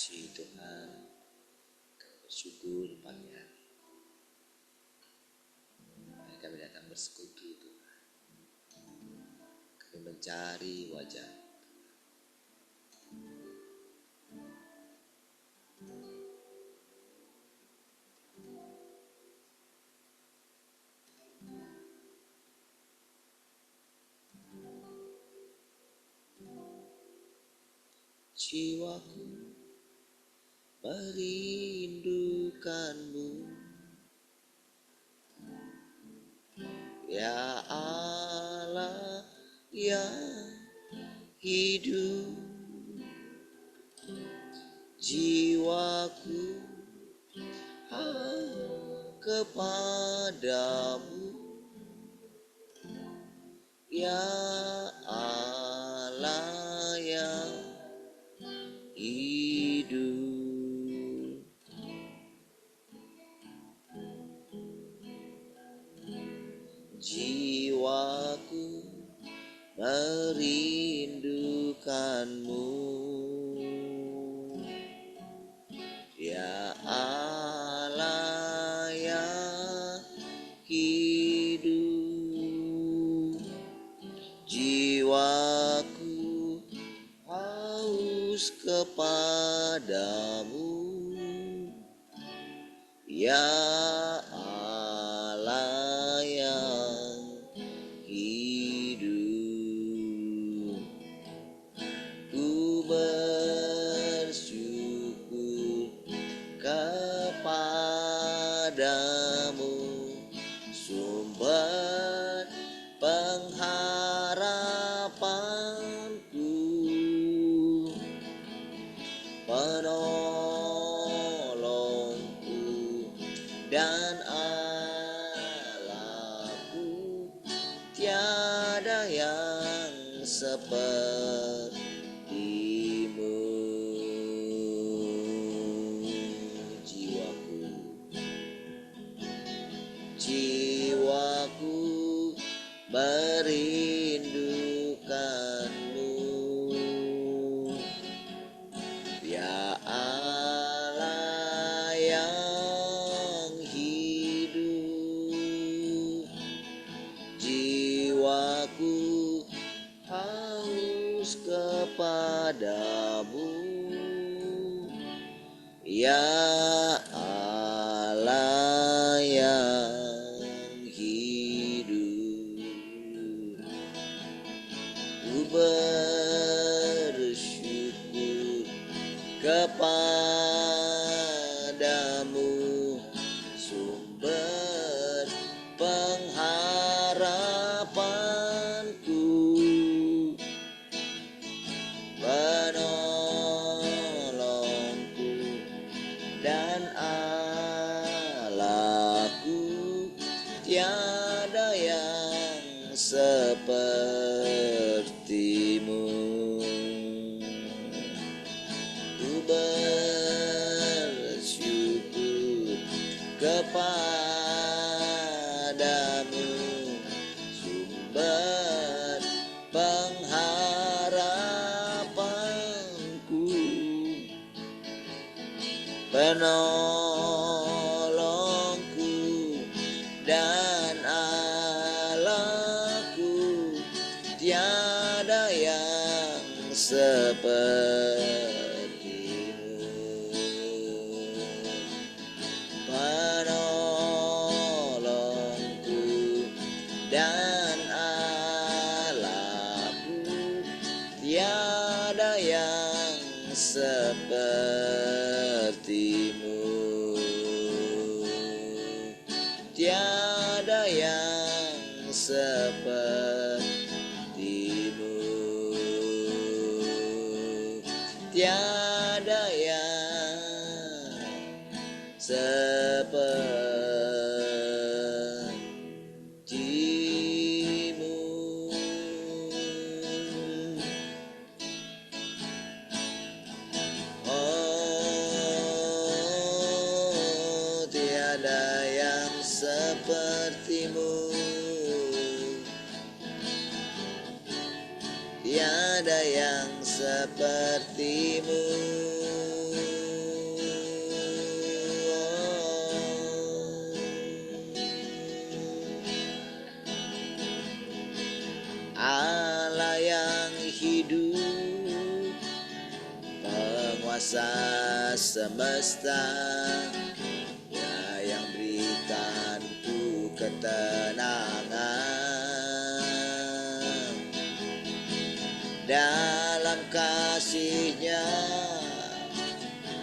Puji Tuhan, kami bersyukur pagi hari. Kami datang bersekutu Tuhan. Kami mencari wajah. Jiwaku merindukanmu, ya Allah yang hidup. Jiwaku kepadamu, ya Allah yang hidup. Jiwaku merindukanmu, ya Allah yang hidup. Jiwaku haus kepadamu, ya Allah yang hidup. Ku bersyukur kepadamu, sumber pengharapanku, penolongku dan Allahku. Tiada yang sepertimu. Jiwaku merindukanmu, ya Allah yang hidup. Jiwaku haus kepadamu, ya Allah yang hidup. Ku bersyukur kepadamu, sumber pengharapanku, penolongku dan Allahku. Tiada yang sepertimu. Ku bersyukur kepadamu, sumber pengharapanku, penolongku dan Allahku. Tiada yang sepertimu. Penolongku dan Allahku. Tiada yang sepertimu. Tiada yang sepertimu. Tiada yang sepertimu. Oh, tiada yang sepertimu. Tiada yang sepertimu. penguasa semesta, ya yang berikan ku ketenangan. Dalam kasih-Nya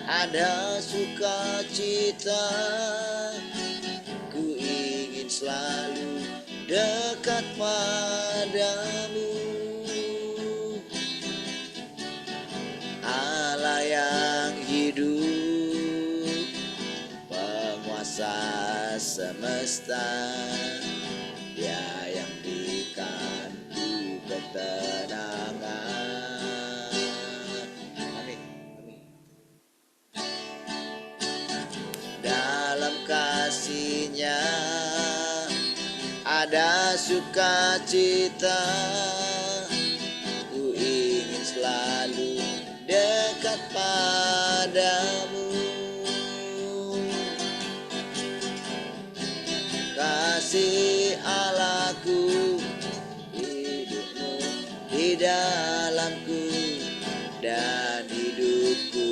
ada sukacita, ku ingin selalu dekat padamu. Allah yang hidup, penguasa semesta, Dia yang berikan ku ketenangan. Amin. Amin. Dalam kasih-Nya ada sukacita, ku ingin selalu dekat padamu. Kasih Allahku, hidupmu di dalamku, dan hidupku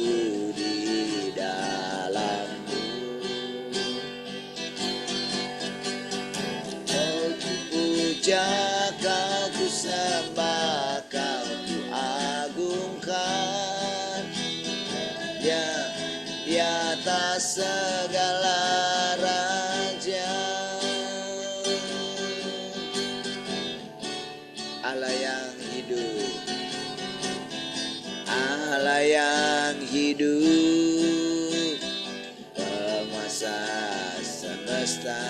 di dalammu. Oh, ku puja Kau, ku sembah Kau, ku agungkan, ya di atas segala raja. Allah yang hidup, Allah yang hidup, penguasa semesta,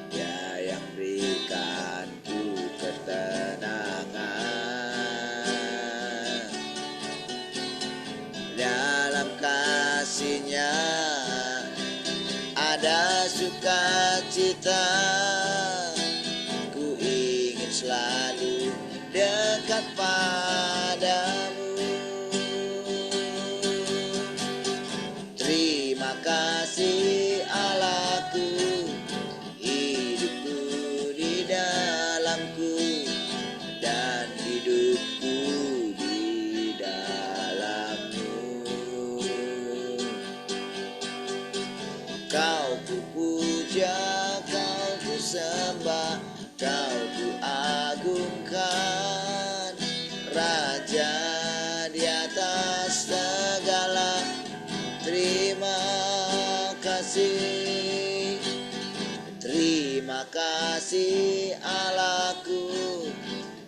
Dia yang berikan ku ketenangan. Dalam kasih-Nya ada sukacita, ku ingin selalu dekat padamu. Terima kasih Allahku, hidupku di dalamku, dan hidupku di dalammu. Kau ku puja, Kau ku sembah, Kau ku agungkan, Raja di atas segala. Terima kasih, terima kasih Allahku,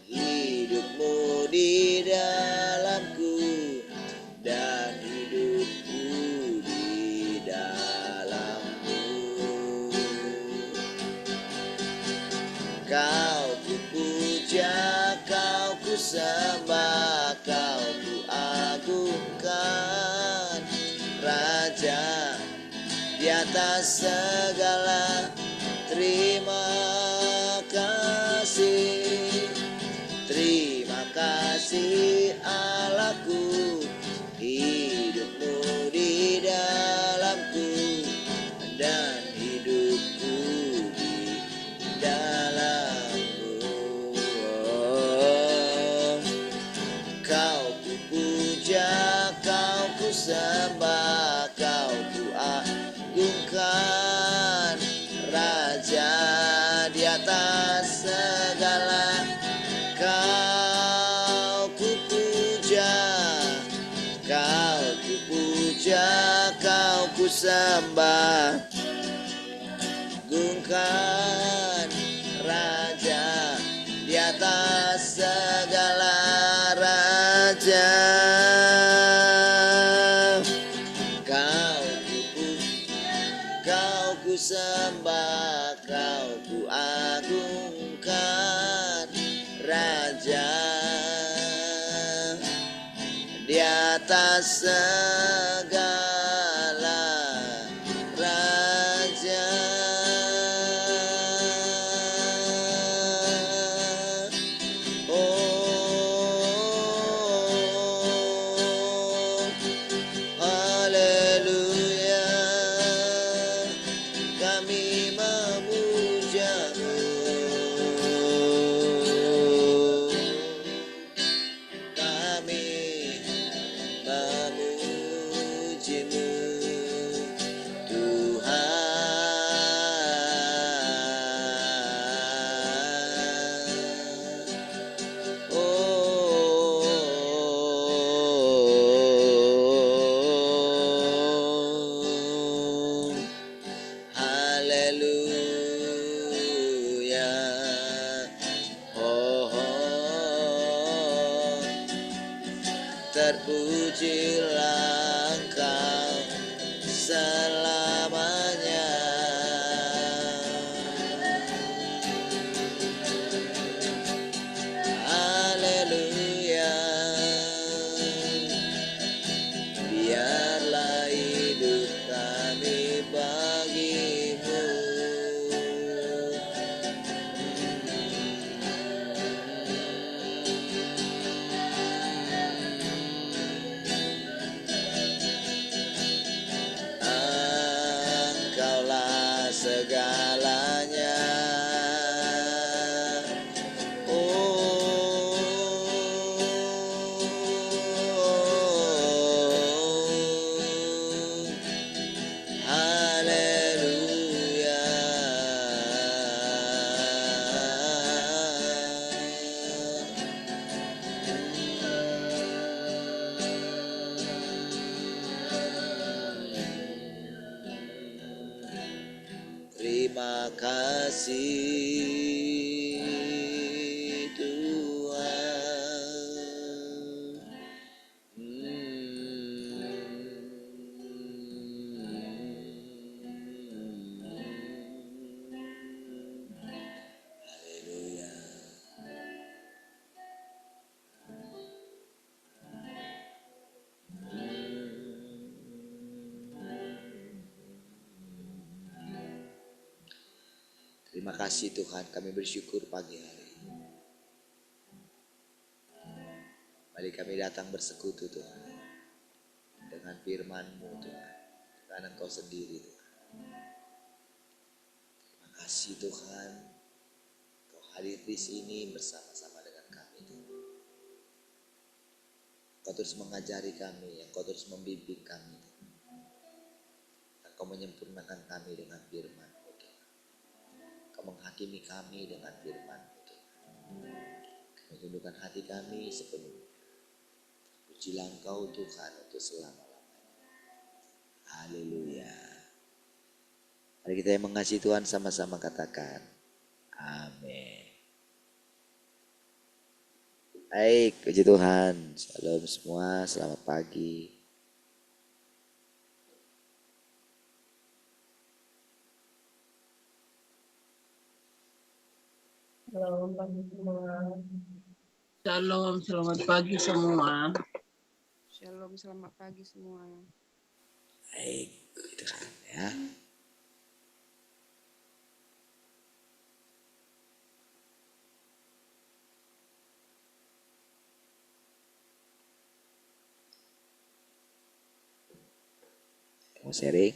hidupmu di dalamku, dan hidupku di dalammu. Kau ku puja, Kau ku sembah, Kau ku agungkan, Raja di atas segala. Terima kasih, terima kasih Allahku, hidupmu di dalamku, dan hidupku di dalammu. Oh, Kau ku puja, Kau ku sembah, Kau ku agungkan, Raja di atas segala. Kau ku puja, Kau ku puja, Kau ku sembah, agungkan, Raja di atas segala raja. Kau ku sembah, Kau ku agungkan, Raja di atas segala raja. Oh, haleluya, kami memuja-Mu, kami memuja-Mu. terpujilah Engkau selamanya. Haleluya. Biarlah hidup kami bagimu. Engkaulah segalanya. Haleluya. Terima kasih Tuhan. Haleluya. Terima kasih Tuhan, kami bersyukur pagi hari. Mari kami datang bersekutu Tuhan dengan firman-Mu Tuhan, dengan Engkau sendiri Tuhan. Terima kasih Tuhan, Engkau hadir di sini bersama-sama dengan kami Tuhan. Engkau terus mengajari kami, Engkau terus membimbing kami Tuhan. Engkau menyempurnakan kami dengan firman-Mu Tuhan. Engkau menghakimi kami dengan firman-Mu Tuhan. Kami tundukkan hati kami sepenuhnya. Pujilah Engkau Tuhan untuk selama-lamanya. Haleluya. Mari kita yang mengasihi Tuhan sama-sama katakan amin. Baik, puji Tuhan. Shalom semua, selamat pagi. Shalom pagi semua. Shalom, selamat pagi semua. Shalom, selamat pagi semua. Baik, puji Tuhan ya. Mau sharing?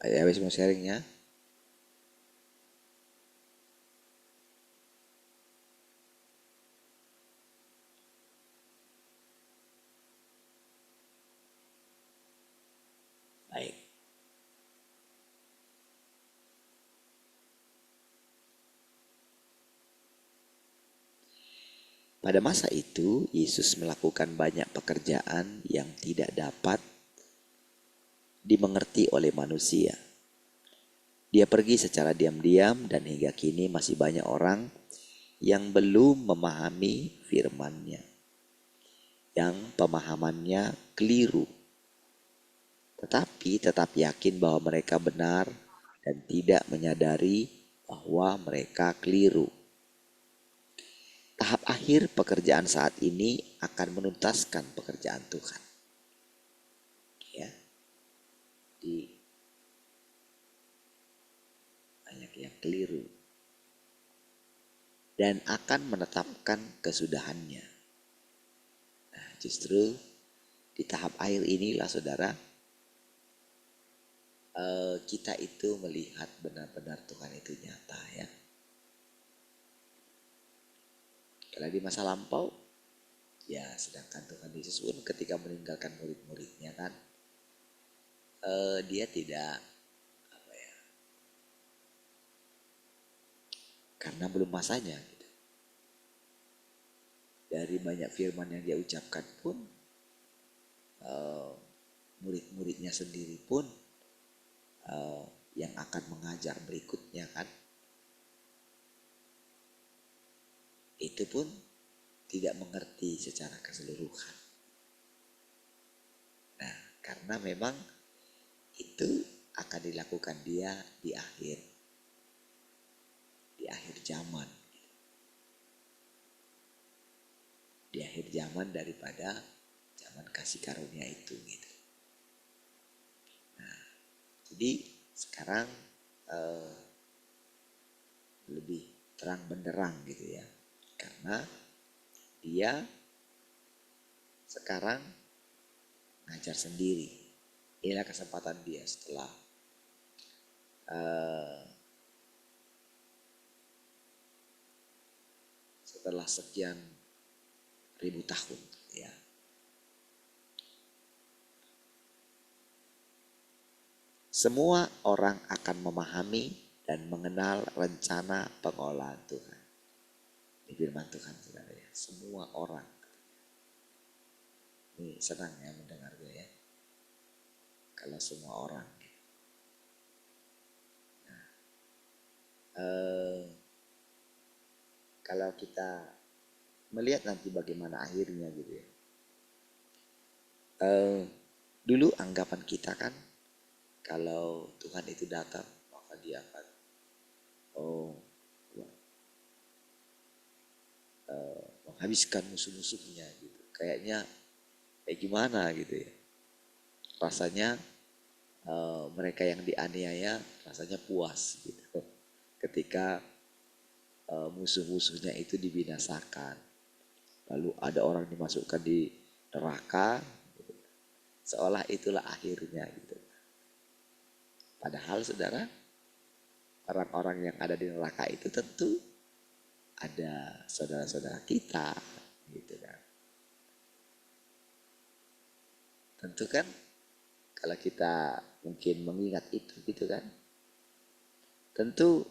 Ayo habis mau sharing ya. Baik. Pada masa itu, Yesus melakukan banyak pekerjaan yang tidak dapat dimengerti oleh manusia. Dia pergi secara diam-diam dan hingga kini masih banyak orang yang belum memahami firman-Nya, yang pemahamannya keliru, tetapi tetap yakin bahwa mereka benar dan tidak menyadari bahwa mereka keliru. Tahap akhir pekerjaan saat ini akan menuntaskan pekerjaan Tuhan. Ya. Di banyak yang keliru. Dan akan menetapkan kesudahannya. Nah, justru di tahap akhir inilah saudara, kita itu melihat benar-benar Tuhan itu nyata ya. Kalau di masa lampau, ya sedangkan Tuhan Yesus pun ketika meninggalkan murid-muridnya kan, dia tidak karena belum masanya. Gitu. Dari banyak firman yang dia ucapkan pun, murid-muridnya sendiri pun yang akan mengajar berikutnya kan, itu pun tidak mengerti secara keseluruhan. Nah, karena memang itu akan dilakukan dia di akhir zaman. Di akhir zaman daripada zaman kasih karunia itu gitu. Nah, jadi sekarang lebih terang benderang gitu ya. Karena dia sekarang ngajar sendiri. Inilah kesempatan dia setelah sekian ribu tahun ya. Semua orang akan memahami dan mengenal rencana pengolahan Tuhan. Ini firman Tuhan, saudara ya. Semua orang. Ini senang ya mendengarnya ya. Kalau semua orang. Nah, kalau kita melihat nanti bagaimana akhirnya gitu ya. Dulu anggapan kita kan, kalau Tuhan itu datang, maka dia akan menghabiskan musuh-musuhnya gitu. Kayaknya gimana gitu ya. Rasanya mereka yang dianiaya rasanya puas gitu. Ketika musuh-musuhnya itu dibinasakan. Lalu ada orang dimasukkan di neraka. Gitu. Seolah itulah akhirnya gitu. Padahal saudara, orang-orang yang ada di neraka itu tentu ada saudara-saudara kita gitu kan. Tentu kan kalau kita mungkin mengingat itu gitu kan, tentu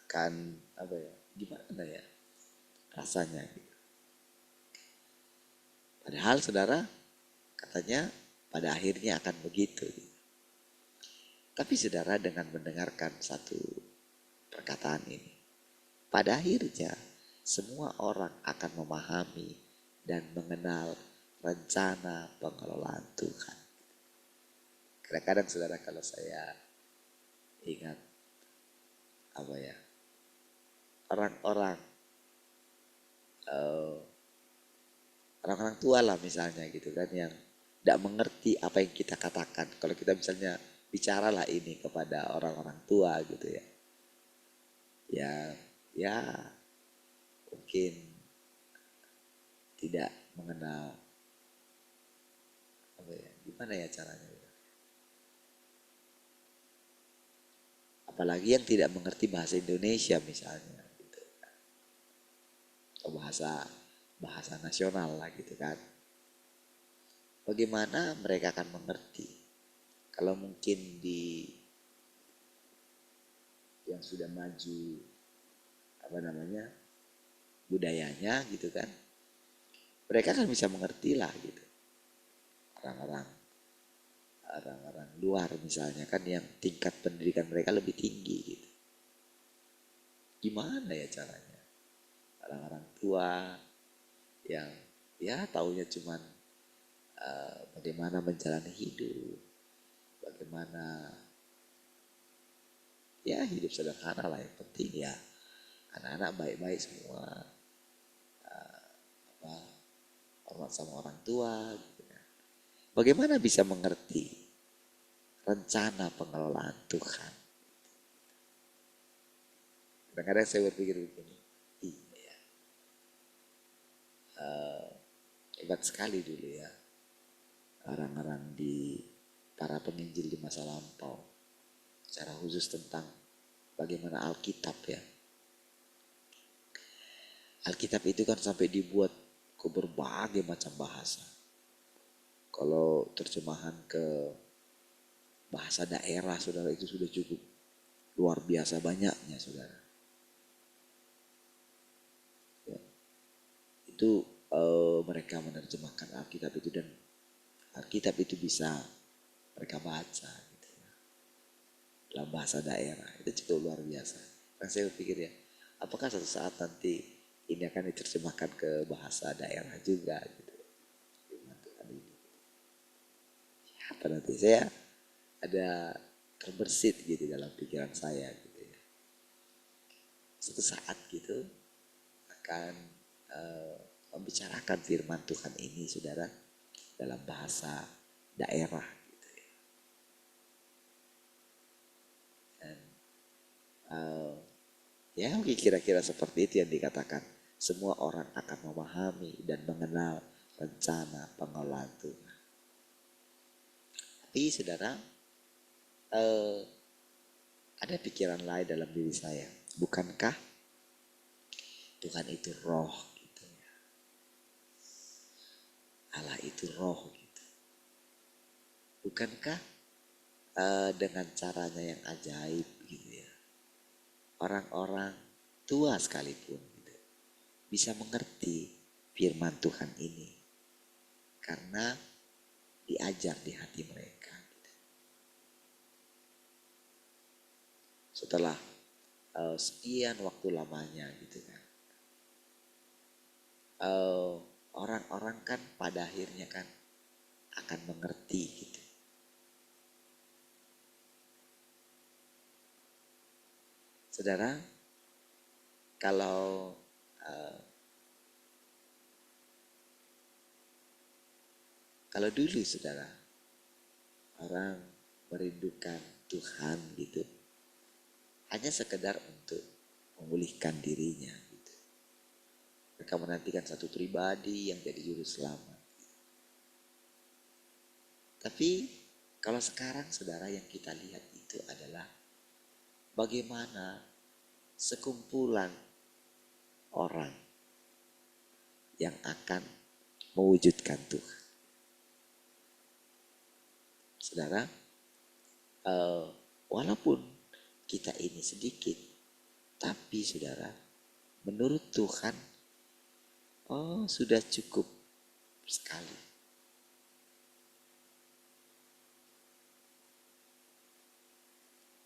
akan apa ya, gimana ya rasanya gitu. Padahal saudara katanya pada akhirnya akan begitu gitu. Tapi saudara dengan mendengarkan satu perkataan ini, pada akhirnya semua orang akan memahami dan mengenal rencana pengelolaan Tuhan. Kadang-kadang saudara kalau saya ingat apa ya, orang-orang tua lah misalnya gitu kan, yang tidak mengerti apa yang kita katakan. Kalau kita misalnya bicaralah ini kepada orang-orang tua gitu ya, ya mungkin tidak mengenal apa ya, gimana ya caranya. Apalagi yang tidak mengerti bahasa Indonesia misalnya gitu kan. Atau bahasa nasional lah gitu kan. Bagaimana mereka akan mengerti kalau mungkin di yang sudah maju apa namanya budayanya gitu kan, mereka kan bisa mengerti lah gitu. Orang-orang luar misalnya kan, yang tingkat pendidikan mereka lebih tinggi gitu. Gimana ya caranya orang-orang tua yang ya taunya cuman bagaimana menjalani hidup, bagaimana ya hidup sederhana lah, yang penting ya anak-anak baik-baik semua, hormat sama orang tua gitu kan. Bagaimana bisa mengerti rencana pengelolaan Tuhan? Kadang-kadang saya berpikir begini, iya hebat sekali dulu ya orang-orang di para penginjil di masa lampau, secara khusus tentang bagaimana Alkitab ya. Alkitab itu kan sampai dibuat ke berbagai macam bahasa. Kalau terjemahan ke bahasa daerah saudara, itu sudah cukup luar biasa banyaknya saudara. Ya. Itu mereka menerjemahkan Alkitab itu, dan Alkitab itu bisa mereka baca gitu ya, dalam bahasa daerah. Itu cukup luar biasa. Nah, saya berpikir ya, apakah suatu saat nanti ini akan diterjemahkan ke bahasa daerah juga gitu. Firman Tuhan ini. Apa nanti saya ada terbersit gitu dalam pikiran saya gitu ya. Suatu saat gitu akan membicarakan firman Tuhan ini, saudara, dalam bahasa daerah gitu ya. Dan ya kira-kira seperti itu yang dikatakan, semua orang akan memahami dan mengenal rencana pengolahan Tuhan. Tapi saudara, ada pikiran lain dalam diri saya. Bukankah Tuhan itu roh gitu ya. Allah itu roh gitu. Bukankah dengan caranya yang ajaib gitu ya, orang-orang tua sekalipun gitu, bisa mengerti firman Tuhan ini karena diajar di hati mereka gitu. Setelah sekian waktu lamanya gitu kan, orang-orang kan pada akhirnya kan akan mengerti gitu. Saudara, kalau dulu saudara, orang merindukan Tuhan gitu, hanya sekedar untuk memulihkan dirinya gitu. Mereka menantikan satu pribadi yang jadi juru selamat. Tapi kalau sekarang saudara, yang kita lihat itu adalah bagaimana sekumpulan orang yang akan mewujudkan Tuhan. Saudara, walaupun kita ini sedikit, tapi saudara, menurut Tuhan, sudah cukup sekali.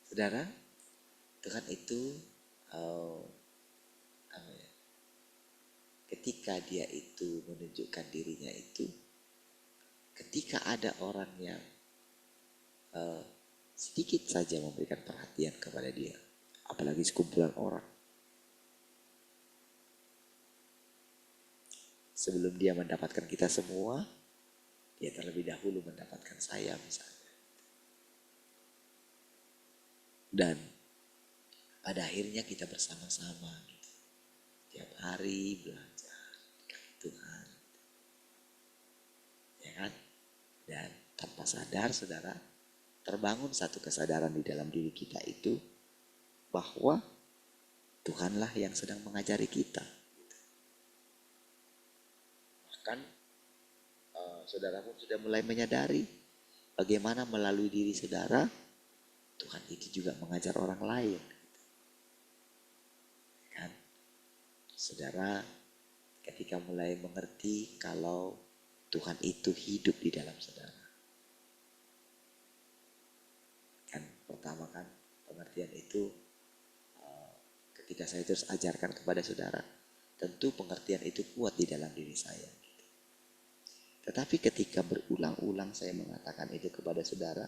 Saudara, Tuhan itu ketika dia itu menunjukkan dirinya itu, ketika ada orang yang sedikit saja memberikan perhatian kepada dia, apalagi sekumpulan orang. Sebelum dia mendapatkan kita semua, dia terlebih dahulu mendapatkan saya misalnya. Dan pada akhirnya kita bersama-sama gitu, tiap hari belajar kasih Tuhan, ya kan? Dan tanpa sadar saudara, terbangun satu kesadaran di dalam diri kita itu bahwa Tuhanlah yang sedang mengajari kita. Bahkan saudara pun sudah mulai menyadari bagaimana melalui diri saudara Tuhan itu juga mengajar orang lain. Kan? Saudara ketika mulai mengerti kalau Tuhan itu hidup di dalam saudara. Kan pertama kan pengertian itu ketika saya terus ajarkan kepada saudara, tentu pengertian itu kuat di dalam diri saya. Tetapi ketika berulang-ulang saya mengatakan itu kepada saudara,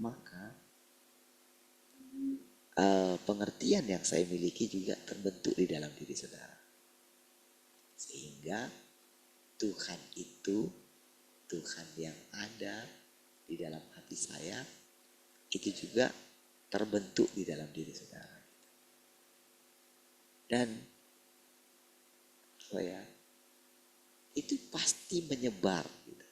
maka pengertian yang saya miliki juga terbentuk di dalam diri saudara. Sehingga Tuhan itu, Tuhan yang ada di dalam hati saya, itu juga terbentuk di dalam diri saudara. Dan apa ya, itu pasti menyebar gitu.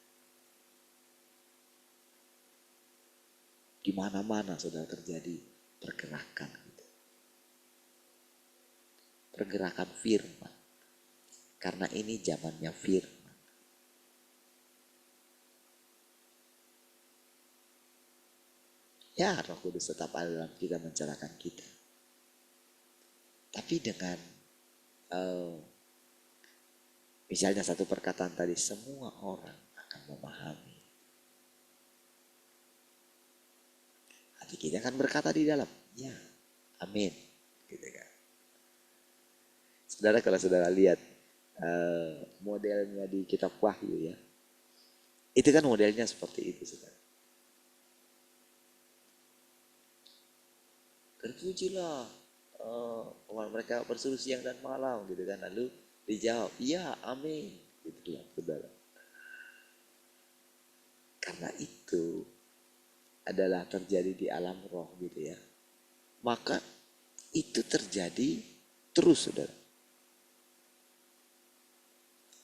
Di mana-mana saudara terjadi pergerakan gitu. Pergerakan firman. Karena ini zamannya firman. Ya, Roh Kudus tetap ada dalam kita, mencerahkan kita. Tapi dengan Misalnya satu perkataan tadi, semua orang akan memahami. Hati kita kan berkata di dalam, ya, amin. Gitu kan. Saudara, kalau saudara lihat modelnya di kitab Wahyu ya, itu kan modelnya seperti itu, saudara. Terpujilah mereka berseru siang dan malam gitu kan, lalu dijawab, iya, amin. Gitulah, saudara. Karena itu adalah terjadi di alam roh gitu ya. Maka itu terjadi terus, saudara.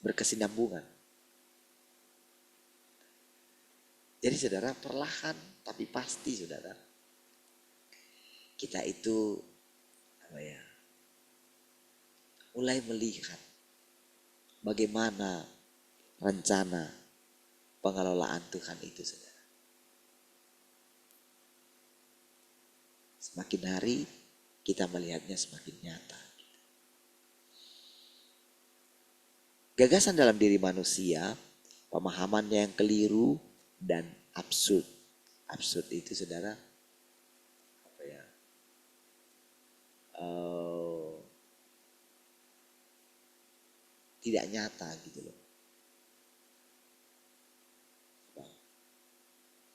Berkesinambungan. Jadi saudara, perlahan tapi pasti saudara, kita itu mulai melihat bagaimana rencana pengelolaan Tuhan itu, saudara. Semakin hari kita melihatnya semakin nyata. Gagasan dalam diri manusia, pemahamannya yang keliru dan absurd. Absurd itu saudara, tidak nyata gitu loh.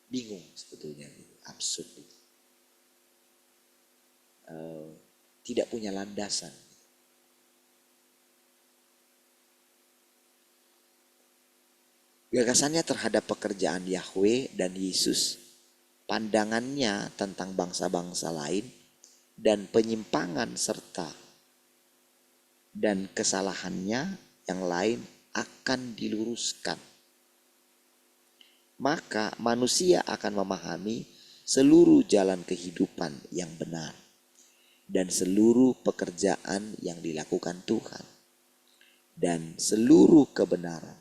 Bingung sebetulnya gitu, absurd itu. Tidak punya landasan. Gagasannya terhadap pekerjaan Yahweh dan Yesus, pandangannya tentang bangsa-bangsa lain, dan penyimpangan serta dan kesalahannya yang lain akan diluruskan. Maka manusia akan memahami seluruh jalan kehidupan yang benar dan seluruh pekerjaan yang dilakukan Tuhan dan seluruh kebenaran.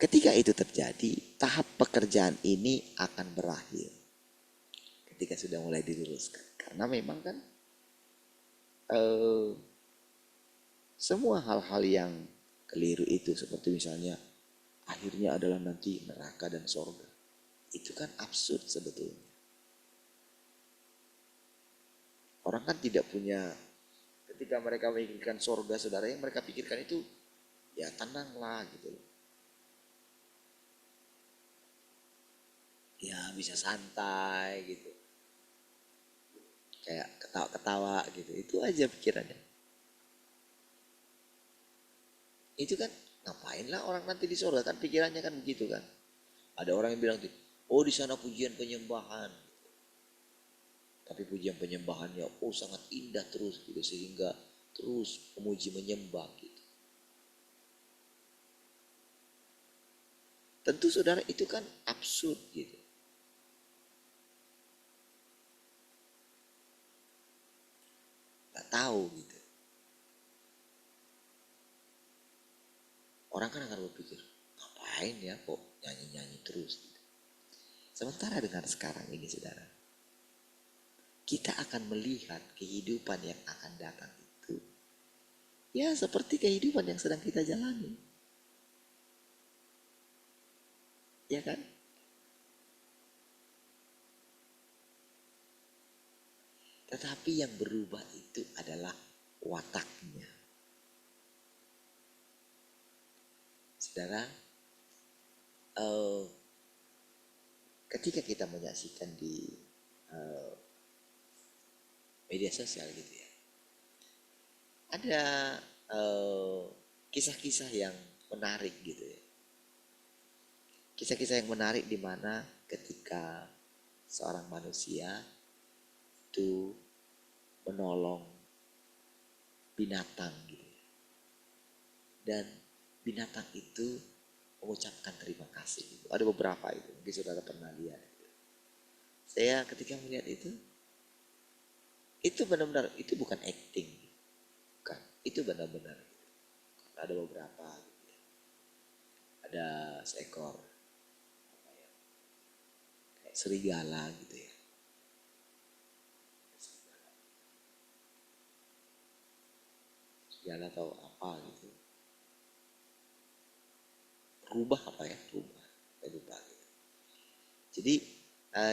Ketika itu terjadi, tahap pekerjaan ini akan berakhir. Ketika sudah mulai diluruskan. Karena memang kan semua hal-hal yang keliru itu, seperti misalnya akhirnya adalah nanti neraka dan sorga. Itu kan absurd sebetulnya. Orang kan tidak punya, ketika mereka memikirkan sorga, saudara, yang mereka pikirkan itu ya tenanglah gitu loh. Ya bisa santai gitu. Kayak ketawa-ketawa gitu. Itu aja pikirannya. Itu kan ngapain lah orang nanti di sorga, kan pikirannya kan begitu kan. Ada orang yang bilang, oh di sana pujian penyembahan. Tapi pujian penyembahannya sangat indah terus gitu, sehingga terus memuji menyembah gitu. Tentu saudara itu kan absurd gitu. Gak tahu gitu. Orang kan akan berpikir, ngapain ya kok nyanyi-nyanyi terus gitu. Sementara dengan sekarang ini saudara, kita akan melihat kehidupan yang akan datang itu ya seperti kehidupan yang sedang kita jalani. Ya kan? Tetapi yang berubah itu adalah wataknya. Saudara, ketika kita menyaksikan di media sosial gitu ya, ada kisah-kisah yang menarik gitu ya. Kisah-kisah yang menarik di mana ketika seorang manusia itu menolong binatang gitu ya. Dan binatang itu mengucapkan terima kasih gitu. Ada beberapa itu, mungkin saudara pernah lihat gitu. Saya ketika melihat itu benar-benar, itu bukan acting, bukan, itu benar-benar gitu. Ada beberapa gitu ya. Ada seekor kayak serigala gitu ya. Serigala atau apa gitu. rubah apa ya? Rubah. Saya lupa gitu. Jadi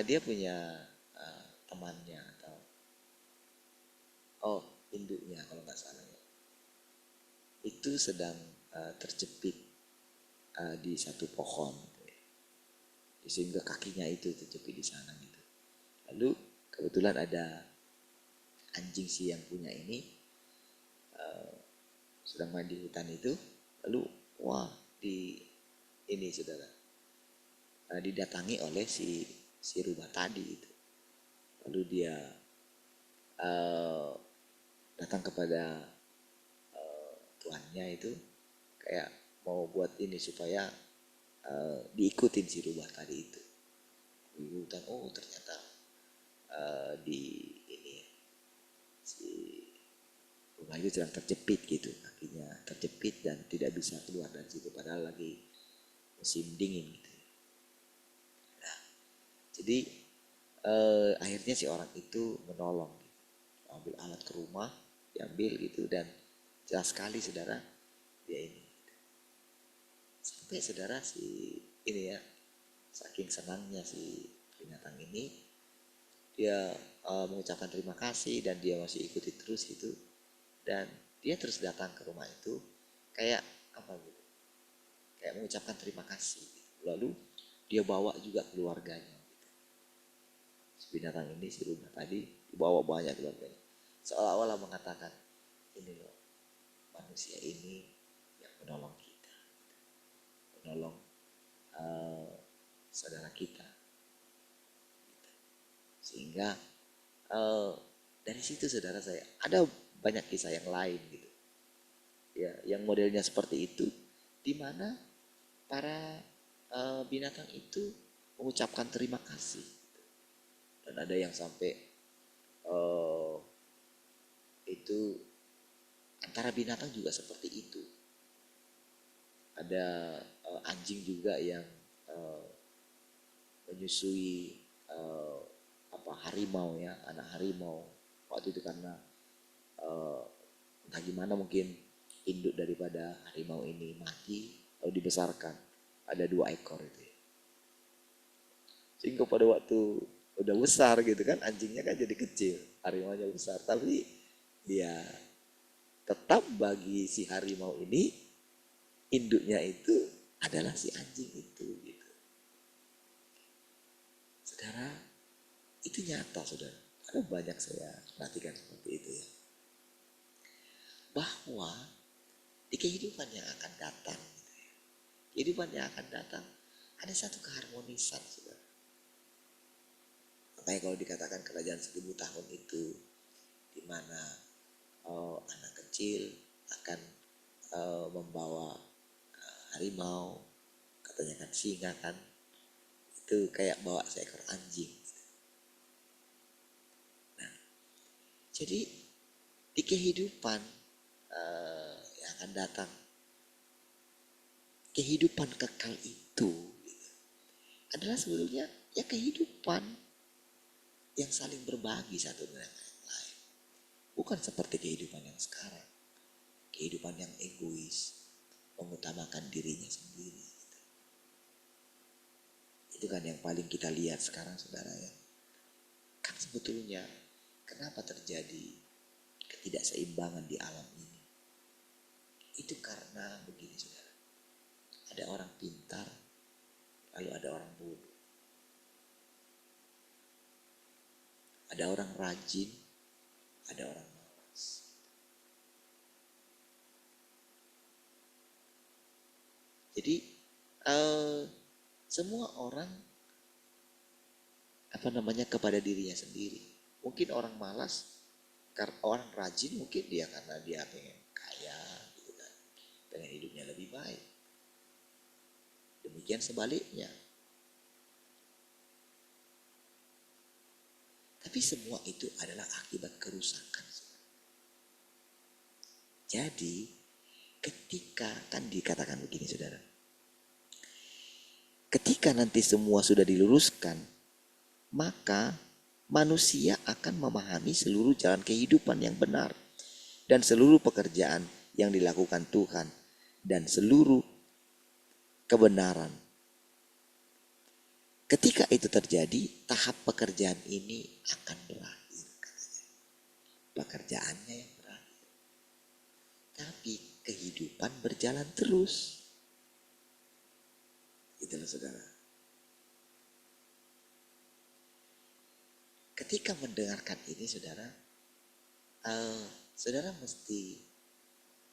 dia punya temannya atau induknya kalau nggak salah ya. Itu sedang terjepit di satu pohon gitu ya. Sehingga kakinya itu terjepit di sana gitu. Lalu kebetulan ada anjing si yang punya ini sedang main di hutan itu. Lalu wah ini saudara didatangi oleh si rubah tadi itu. Lalu dia datang kepada tuannya itu kayak mau buat ini supaya diikutin si rubah tadi itu. Di hutan, ternyata di ini si rubah itu sedang terjepit gitu, kakinya terjepit dan tidak bisa keluar dari situ padahal lagi musim dingin gitu. Nah, jadi akhirnya si orang itu menolong gitu. Ambil alat ke rumah, diambil gitu, dan jelas sekali saudara dia ini gitu. Sampai saudara si ini ya, saking senangnya si binatang ini, dia mengucapkan terima kasih dan dia masih ikuti terus gitu, dan dia terus datang ke rumah itu kayak apa gitu, kayak mengucapkan terima kasih gitu. Lalu dia bawa juga keluarganya gitu. Si binatang ini, si rubah tadi, dibawa banyak keluarganya, seolah-olah mengatakan ini loh manusia ini yang menolong kita, menolong saudara kita gitu. Sehingga dari situ saudara, saya ada banyak kisah yang lain gitu ya, yang modelnya seperti itu, di mana para binatang itu mengucapkan terima kasih gitu. Dan ada yang sampai itu antara binatang juga seperti itu. Ada anjing juga yang menyusui harimau ya, anak harimau waktu itu, karena entah gimana mungkin induk daripada harimau ini mati lalu dibesarkan, ada 2 ekor itu ya. Sehingga pada waktu udah besar gitu kan, anjingnya kan jadi kecil, harimaunya besar, tapi dia tetap bagi si harimau ini induknya itu adalah si anjing itu gitu. Saudara, itu nyata saudara. Ada banyak saya perhatikan seperti itu ya. Bahwa di kehidupan yang akan datang gitu ya, kehidupan yang akan datang ada satu keharmonisan saudara. Makanya kalau dikatakan kerajaan 1000 tahun itu di mana anak kecil akan membawa harimau, katanya kan singa kan, itu kayak bawa seekor anjing. Nah, jadi di kehidupan yang akan datang, kehidupan kekal itu gitu, adalah sebetulnya ya kehidupan yang saling berbagi satu dengan yang lain. Bukan seperti kehidupan yang sekarang, kehidupan yang egois, mengutamakan dirinya sendiri gitu. Itu kan yang paling kita lihat sekarang saudara ya. Kan sebetulnya kenapa terjadi ketidakseimbangan di alam ini? Itu karena begini saudara, ada orang pintar lalu ada orang bodoh, ada orang rajin, ada orang malas. Jadi semua orang kepada dirinya sendiri. Mungkin orang malas, orang rajin mungkin dia karena dia pengen kaya gitu kan, pengen hidupnya lebih baik. Demikian sebaliknya. Tapi semua itu adalah akibat kerusakan. Jadi ketika kan dikatakan begini saudara, ketika nanti semua sudah diluruskan, maka manusia akan memahami seluruh jalan kehidupan yang benar dan seluruh pekerjaan yang dilakukan Tuhan dan seluruh kebenaran. Ketika itu terjadi, tahap pekerjaan ini akan berakhir. Pekerjaannya yang berakhir. Tapi kehidupan berjalan terus. Itulah saudara. Ketika mendengarkan ini saudara, saudara mesti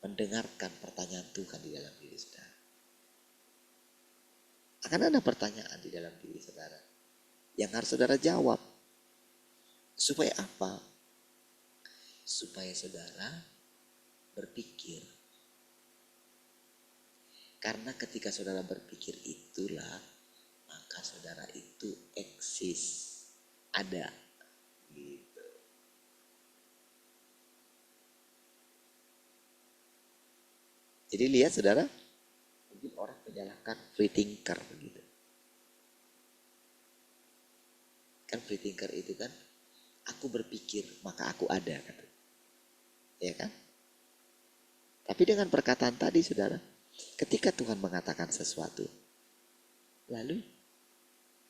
mendengarkan pertanyaan Tuhan di dalam diri saudara. Akan ada pertanyaan di dalam diri saudara yang harus saudara jawab. Supaya apa? Supaya saudara berpikir. Karena ketika saudara berpikir itulah, maka saudara itu eksis. Ada. Gitu. Jadi lihat saudara, mungkin orang menyalahkan free thinker gitu. Kan free thinker itu kan, aku berpikir maka aku ada kata. Ya kan? Tapi dengan perkataan tadi saudara, ketika Tuhan mengatakan sesuatu, lalu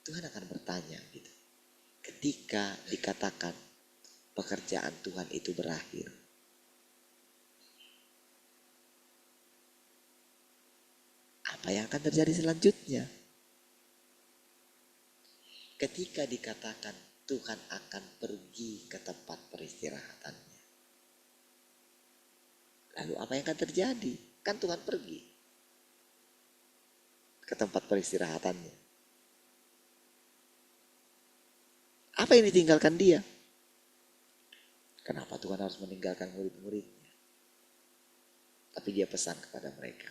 Tuhan akan bertanya gitu. Ketika dikatakan pekerjaan Tuhan itu berakhir, apa yang akan terjadi selanjutnya? Ketika dikatakan Tuhan akan pergi ke tempat peristirahatannya, lalu apa yang akan terjadi? Kan Tuhan pergi ke tempat peristirahatannya. Apa yang ditinggalkan dia? Kenapa Tuhan harus meninggalkan murid-muridnya? Tapi dia pesan kepada mereka,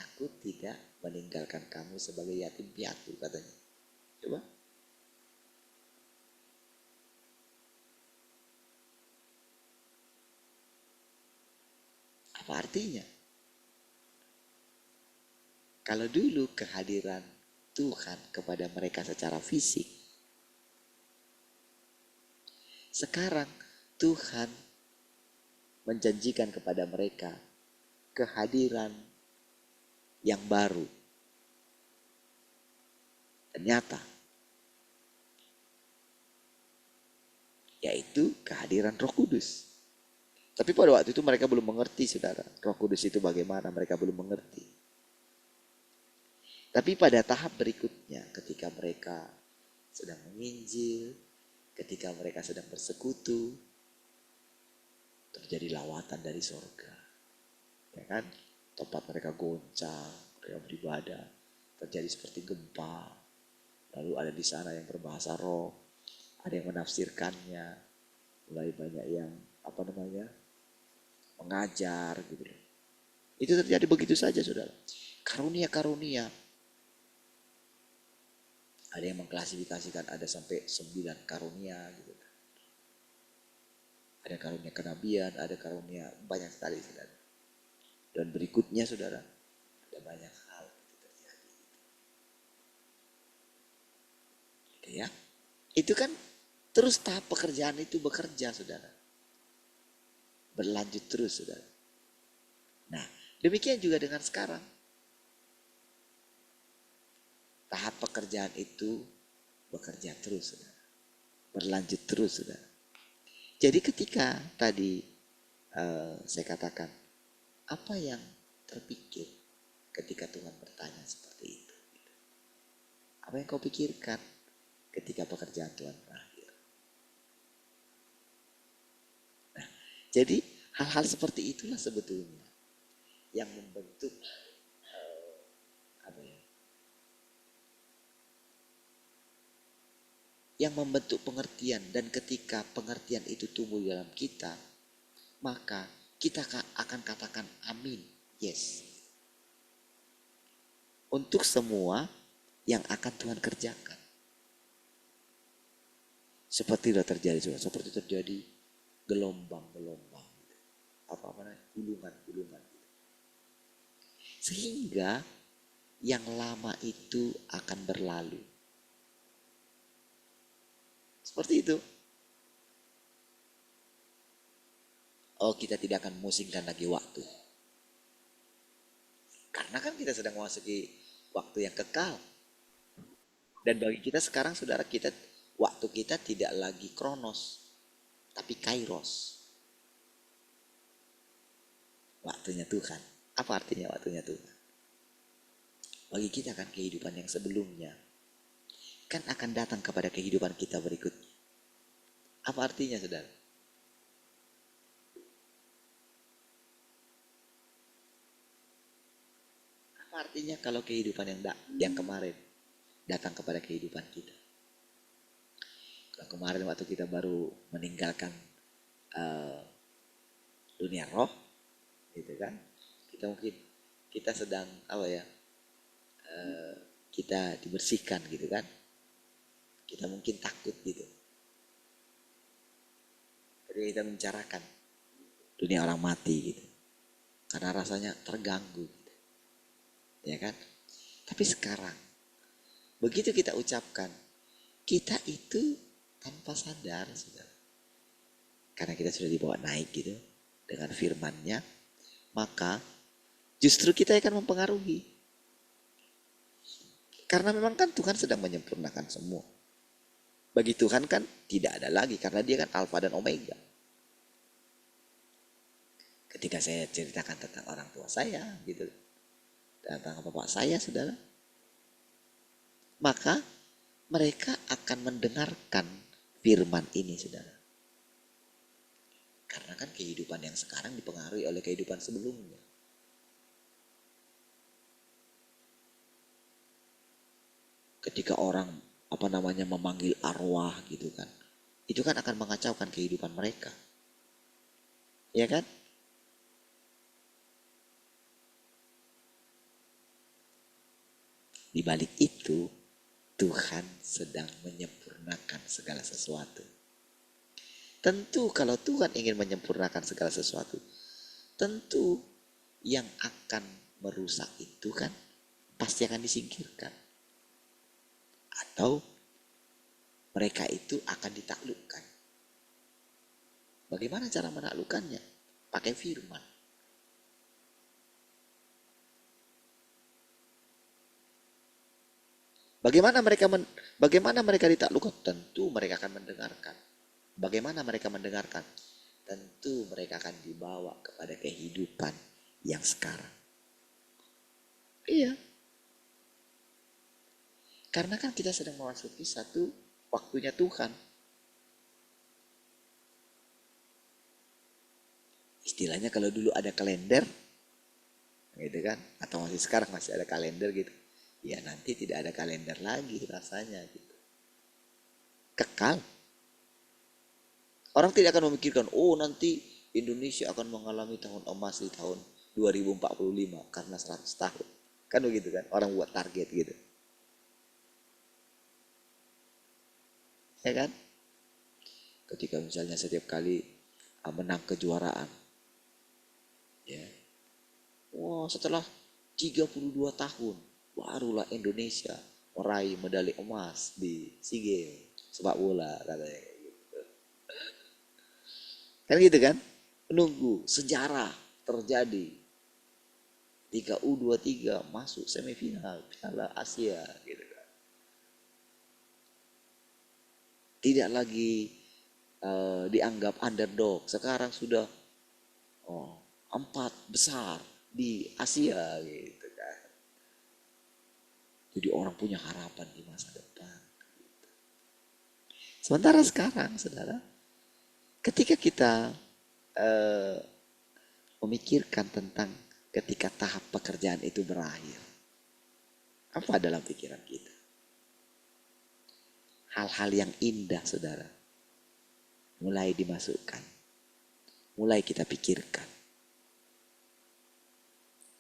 aku tidak meninggalkan kamu sebagai yatim piatu katanya. Coba. Apa artinya? Kalau dulu kehadiran Tuhan kepada mereka secara fisik, sekarang Tuhan menjanjikan kepada mereka kehadiran yang baru dan nyata, yaitu kehadiran Roh Kudus. Tapi pada waktu itu mereka belum mengerti saudara, Roh Kudus itu bagaimana, mereka belum mengerti. Tapi pada tahap berikutnya ketika mereka sedang menginjil, ketika mereka sedang bersekutu, terjadi lawatan dari sorga. Ya kan? Tempat mereka goncang, mereka beribadah, terjadi seperti gempa. Lalu ada di sana yang berbahasa roh, ada yang menafsirkannya, mulai banyak yang mengajar gitu. Itu terjadi begitu saja saudara. Karunia-karunia. Ada yang mengklasifikasikan ada sampai 9 karunia gitu. Ada karunia kenabian, ada karunia banyak sekali saudara. Dan berikutnya saudara, ada banyak hal itu terjadi. Gitu ya. Itu kan terus tahap pekerjaan itu bekerja saudara. Berlanjut terus saudara. Nah, demikian juga dengan sekarang. Tahap pekerjaan itu bekerja terus saudara. Berlanjut terus saudara. Jadi ketika tadi saya katakan, apa yang terpikir ketika Tuhan bertanya seperti itu? Apa yang kau pikirkan ketika pekerjaan Tuhan berakhir? Nah, jadi hal-hal seperti itulah sebetulnya yang membentuk yang membentuk pengertian, dan ketika pengertian itu tumbuh dalam kita, maka kita akan katakan amin, yes. Untuk semua yang akan Tuhan kerjakan. Seperti sudah terjadi, seperti terjadi gelombang-gelombang. Gulungan-gulungan. Sehingga yang lama itu akan berlalu. Seperti itu. Oh, kita tidak akan memusingkan lagi waktu. Karena kan kita sedang memasuki waktu yang kekal. Dan bagi kita sekarang saudara, waktu kita tidak lagi kronos, tapi kairos. Waktunya Tuhan. Apa artinya waktunya Tuhan? Bagi kita kan kehidupan yang sebelumnya kan akan datang kepada kehidupan kita berikutnya. Apa artinya saudara? Apa artinya kalau kehidupan yang kemarin datang kepada kehidupan kita? Kalau kemarin waktu kita baru meninggalkan dunia roh, gitu kan? Kita sedang kita dibersihkan gitu kan? Kita mungkin takut gitu. Ketika kita membicarakan dunia orang mati gitu, karena rasanya terganggu gitu. Ya kan? Tapi sekarang begitu kita ucapkan, kita itu tanpa sadar saudara, karena kita sudah dibawa naik gitu dengan firman-Nya, maka justru kita akan mempengaruhi. Karena memang kan Tuhan sedang menyempurnakan semua. Bagi Tuhan kan tidak ada lagi, karena dia kan Alfa dan Omega. Ketika saya ceritakan tentang orang tua saya gitu, dan tentang bapak saya saudara, maka mereka akan mendengarkan firman ini saudara. Karena kan kehidupan yang sekarang dipengaruhi oleh kehidupan sebelumnya. Ketika orang memanggil arwah gitu kan, itu kan akan mengacaukan kehidupan mereka. Ya kan? Di balik itu, Tuhan sedang menyempurnakan segala sesuatu. Tentu kalau Tuhan ingin menyempurnakan segala sesuatu, tentu yang akan merusak itu kan pasti akan disingkirkan. Atau mereka itu akan ditaklukkan. Bagaimana cara menaklukkannya? Pakai firman. Bagaimana mereka ditaklukkan? Tentu mereka akan mendengarkan. Bagaimana mereka mendengarkan? Tentu mereka akan dibawa kepada kehidupan yang sekarang. Iya. Karena kan kita sedang memasuki satu waktunya Tuhan. Istilahnya kalau dulu ada kalender, gitu kan? Atau sekarang masih ada kalender gitu. Ya nanti tidak ada kalender lagi rasanya gitu. Kekal. Orang tidak akan memikirkan, oh nanti Indonesia akan mengalami tahun emas di tahun 2045 karena 100 tahun. Kan begitu kan? Orang buat target gitu. Ya kan? Ketika misalnya setiap kali menang kejuaraan. Ya. Wah, setelah 32 tahun barulah Indonesia meraih medali emas di SEA Games sepak bola katanya gitu. Kan gitu kan? Menunggu sejarah terjadi. 3U23 masuk semifinal Piala Asia gitu kan. Tidak lagi dianggap underdog. Sekarang sudah 4 besar di Asia gitu kan. Jadi orang punya harapan di masa depan. Gitu. Sementara sekarang saudara, ketika kita memikirkan tentang ketika tahap pekerjaan itu berakhir, apa dalam pikiran kita? Hal-hal yang indah saudara mulai dimasukkan, mulai kita pikirkan.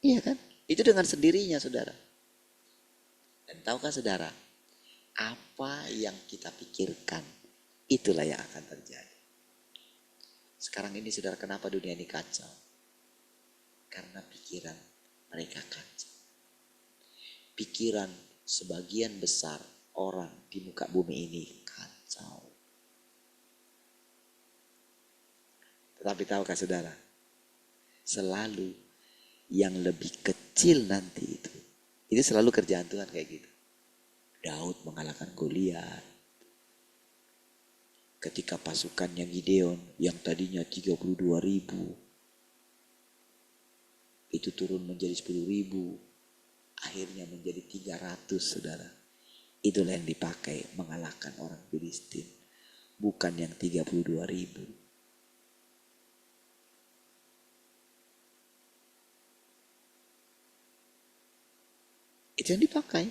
Iya kan? Itu dengan sendirinya saudara. Dan tahukah saudara, apa yang kita pikirkan itulah yang akan terjadi. Sekarang ini saudara, kenapa dunia ini kacau? Karena pikiran mereka kacau. Pikiran sebagian besar orang di muka bumi ini kacau. Tetapi tahukah saudara, selalu yang lebih kecil kecil nanti itu. Itu selalu kerjaan Tuhan kayak gitu. Daud mengalahkan Goliat. Ketika pasukannya Gideon yang tadinya 32.000 itu turun menjadi 10.000, akhirnya menjadi 300, saudara. Itulah yang dipakai mengalahkan orang Filistin, bukan yang 32.000. Itu yang dipakai.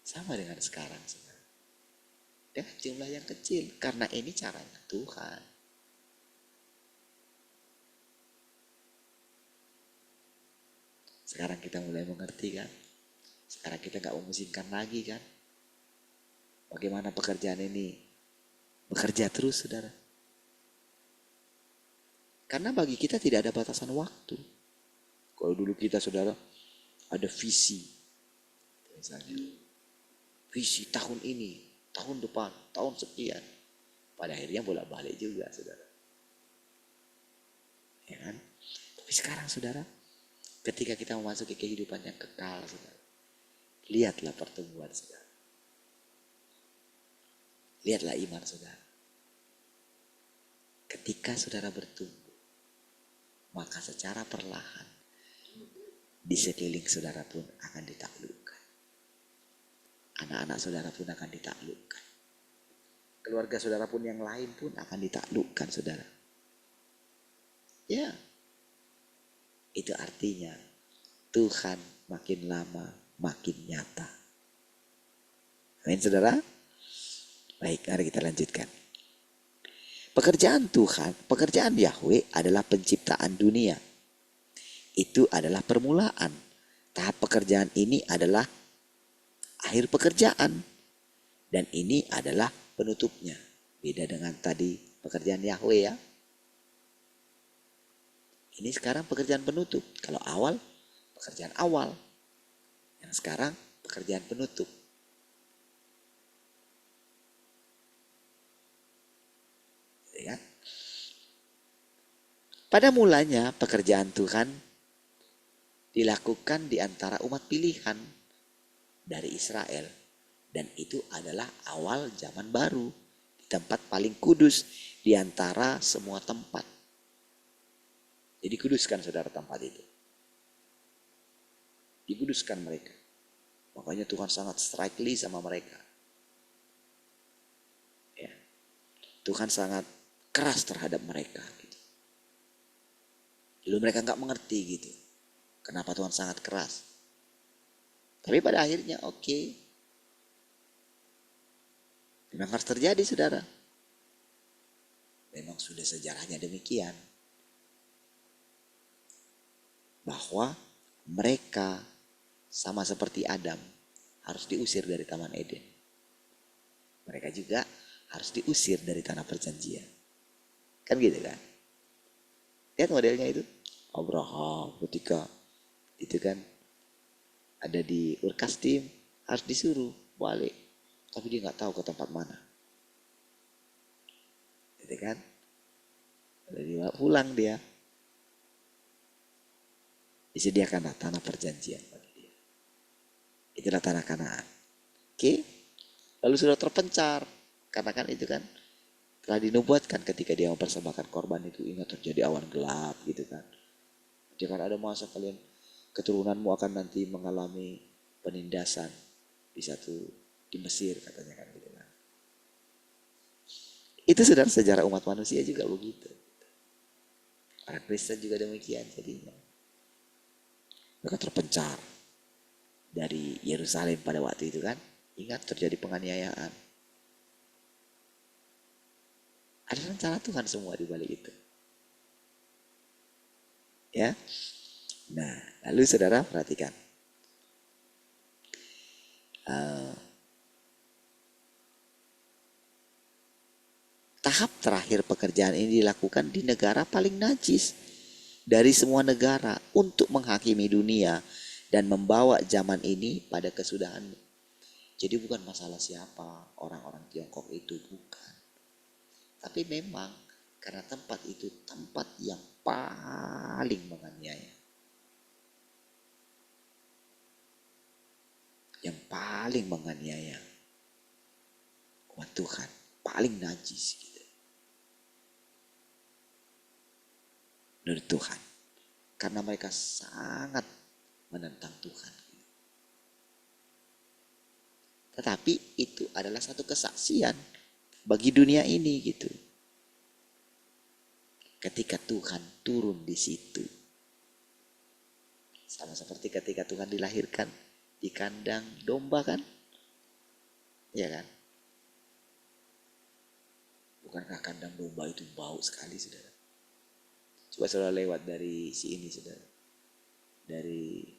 Sama dengan sekarang, saudara. Dengan jumlah yang kecil, karena ini caranya Tuhan. Sekarang kita mulai mengerti kan? Sekarang kita gak memusingkan lagi kan? Bagaimana pekerjaan ini bekerja terus, saudara. Karena bagi kita tidak ada batasan waktu. Kalau dulu kita, saudara, ada visi. Misalnya, visi tahun ini, tahun depan, tahun sekian. Pada akhirnya bolak-balik juga, saudara. Ya kan? Tapi sekarang, saudara, ketika kita memasuki kehidupan yang kekal, saudara, lihatlah pertumbuhan, saudara. Lihatlah iman, saudara. Ketika saudara bertumbuh, maka secara perlahan di sekeliling saudara pun akan ditaklukkan. Anak-anak saudara pun akan ditaklukkan. Keluarga saudara pun yang lain pun akan ditaklukkan, saudara. Ya, itu artinya Tuhan makin lama makin nyata. Amin, saudara. Baik, mari kita lanjutkan. Pekerjaan Tuhan, pekerjaan Yahweh adalah penciptaan dunia. Itu adalah permulaan. Tahap pekerjaan ini adalah akhir pekerjaan. Dan ini adalah penutupnya. Beda dengan tadi pekerjaan Yahweh ya. Ini sekarang pekerjaan penutup. Kalau awal, pekerjaan awal. Yang sekarang pekerjaan penutup. Ya. Pada mulanya pekerjaan Tuhan dilakukan di antara umat pilihan dari Israel. Dan itu adalah awal zaman baru. Di tempat paling kudus di antara semua tempat. Jadi kuduskan saudara tempat itu. Dikuduskan mereka. Makanya Tuhan sangat strikely sama mereka. Ya. Tuhan sangat keras terhadap mereka. Gitu. Dulu mereka gak mengerti gitu. Kenapa Tuhan sangat keras. Tapi pada akhirnya oke. Memang harus terjadi saudara. Memang sudah sejarahnya demikian. Bahwa mereka sama seperti Adam harus diusir dari Taman Eden. Mereka juga harus diusir dari tanah perjanjian. Kan gitu kan? Lihat modelnya itu. Abraham ketika itu kan ada di Ur Kasdim harus disuruh balik. Tapi dia gak tahu ke tempat mana. Gitu kan? Dia pulang dia. Disediakanlah tanah perjanjian bagi dia. Itulah tanah Kanaan. Oke? Lalu sudah terpencar. Karena kan itu kan telah dinubuatkan ketika dia mempersembahkan korban itu. Ingat terjadi awan gelap gitu kan. Jangan ada masa kalian keturunanmu akan nanti mengalami penindasan di Mesir katanya kan gitu kan. Itu saudara sejarah umat manusia juga begitu. Orang Kristen juga demikian jadinya. Mereka terpencar dari Yerusalem pada waktu itu kan. Ingat terjadi penganiayaan. Ada rencana Tuhan semua di balik itu. Ya. Nah, lalu saudara perhatikan. Tahap terakhir pekerjaan ini dilakukan di negara paling najis dari semua negara untuk menghakimi dunia dan membawa zaman ini pada kesudahan. Jadi bukan masalah siapa orang-orang Tiongkok itu, bukan. Tapi memang karena tempat itu tempat yang paling menganiaya. yang paling menganiaya umat Tuhan, paling najis gitu menurut Tuhan, karena mereka sangat menentang Tuhan. Tetapi itu adalah satu kesaksian bagi dunia ini gitu. Ketika Tuhan turun di situ, sama seperti ketika Tuhan dilahirkan di kandang domba kan, ya kan? Bukankah kandang domba itu bau sekali, saudara? Coba saudara lewat dari si ini, saudara, dari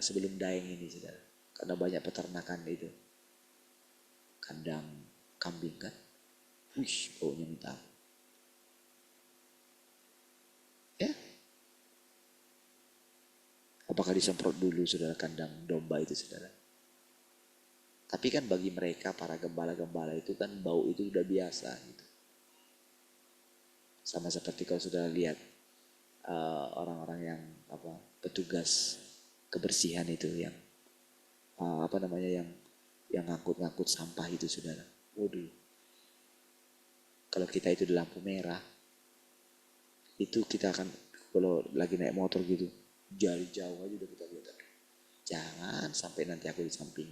sebelum Daeng ini, saudara, karena banyak peternakan itu, kandang kambing kan, wih, baunya minta ampun. Ya, apakah disemprot dulu, saudara, kandang domba itu, saudara? Tapi kan bagi mereka para gembala-gembala itu kan bau itu udah biasa gitu. Sama seperti kalau sudah lihat orang-orang yang petugas kebersihan itu yang yang ngangkut-ngangkut sampah itu, saudara. Waduh, kalau kita itu di lampu merah, itu kita akan kalau lagi naik motor gitu, jari jauh aja udah kita lihat. Jangan sampai nanti aku di samping.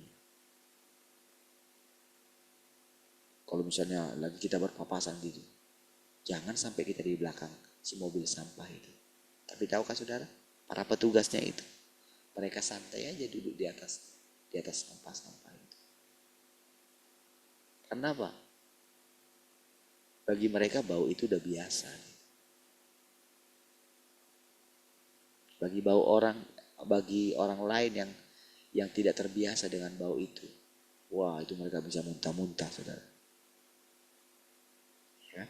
Kalau misalnya lagi kita berpapasan gitu, jangan sampai kita di belakang si mobil sampah itu. Tapi tahukah saudara, para petugasnya itu, mereka santai aja duduk di atas sampah-sampah itu. Kenapa? Bagi mereka bau itu udah biasa. Bagi orang lain yang tidak terbiasa dengan bau itu, wah itu mereka bisa muntah-muntah, saudara. Ya.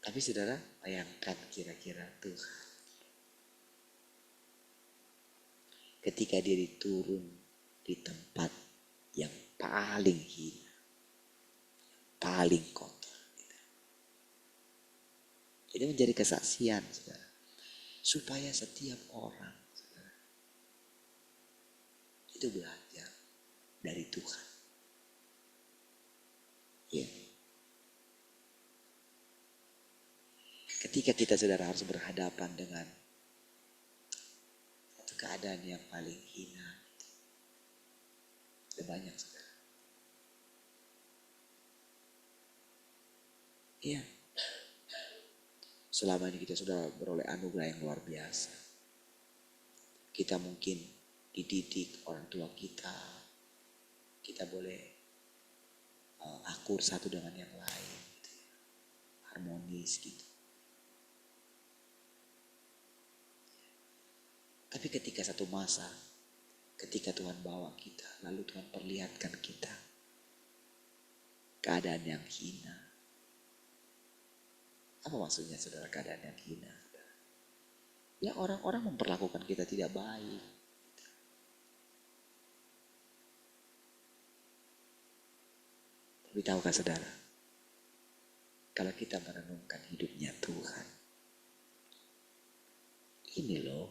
Tapi saudara, bayangkan kira-kira Tuhan ketika dia turun di tempat yang paling hina, paling kotor. Ini menjadi kesaksian, saudara, supaya setiap orang, saudara, itu belajar dari Tuhan. Ya. Ketika kita, saudara, harus berhadapan dengan satu keadaan yang paling hina, ada banyak, saudara. Iya. Selama ini kita sudah beroleh anugerah yang luar biasa. Kita mungkin dididik orang tua kita. Kita boleh akur satu dengan yang lain. Gitu. Harmonis gitu. Tapi ketika satu masa, ketika Tuhan bawa kita, lalu Tuhan perlihatkan kita keadaan yang hina. Apa maksudnya, saudara, keadaan yang hina? Ya orang-orang memperlakukan kita tidak baik. Tapi tahukah saudara, kalau kita merenungkan hidupnya Tuhan, ini loh,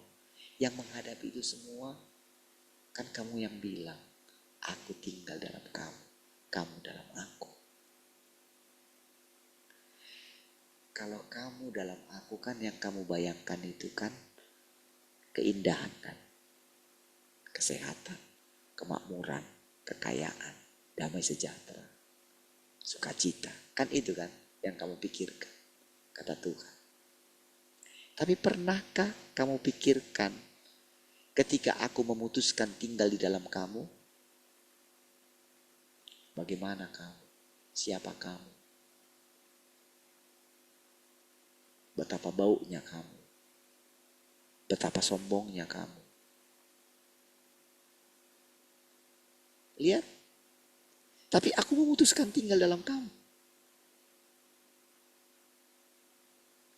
yang menghadapi itu semua, kan kamu yang bilang, aku tinggal dalam kamu, kamu dalam aku. Kalau kamu dalam aku kan yang kamu bayangkan itu kan keindahan kan, kesehatan, kemakmuran, kekayaan, damai sejahtera, sukacita. Kan itu kan yang kamu pikirkan, kata Tuhan. Tapi pernahkah kamu pikirkan ketika aku memutuskan tinggal di dalam kamu, bagaimana kamu? Siapa kamu? Betapa baunya kamu. Betapa sombongnya kamu. Lihat. Tapi aku memutuskan tinggal dalam kamu.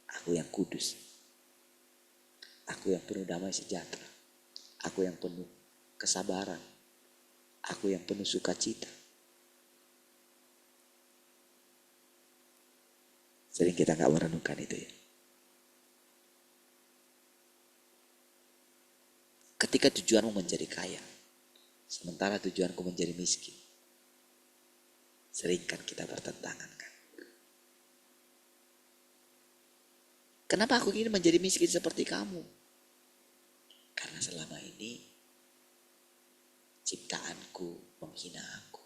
Aku yang kudus. Aku yang penuh damai sejahtera. Aku yang penuh kesabaran. Aku yang penuh sukacita. Sering kita gak merenungkan itu ya. Ketika tujuanmu menjadi kaya, sementara tujuanku menjadi miskin, seringkan kita bertentangan kan. Kenapa aku ingin menjadi miskin seperti kamu? Karena selama ini ciptaanku menghina aku.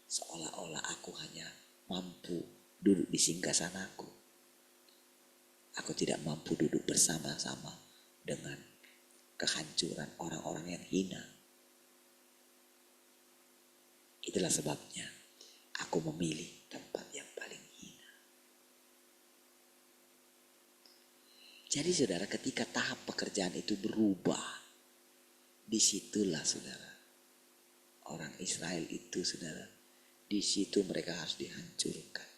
Seolah-olah aku hanya mampu duduk di singgasanaku. Aku tidak mampu duduk bersama-sama dengan kehancuran orang-orang yang hina. Itulah sebabnya aku memilih tempat yang paling hina. Jadi saudara, ketika tahap pekerjaan itu berubah, disitulah saudara, orang Israel itu saudara, di situ mereka harus dihancurkan.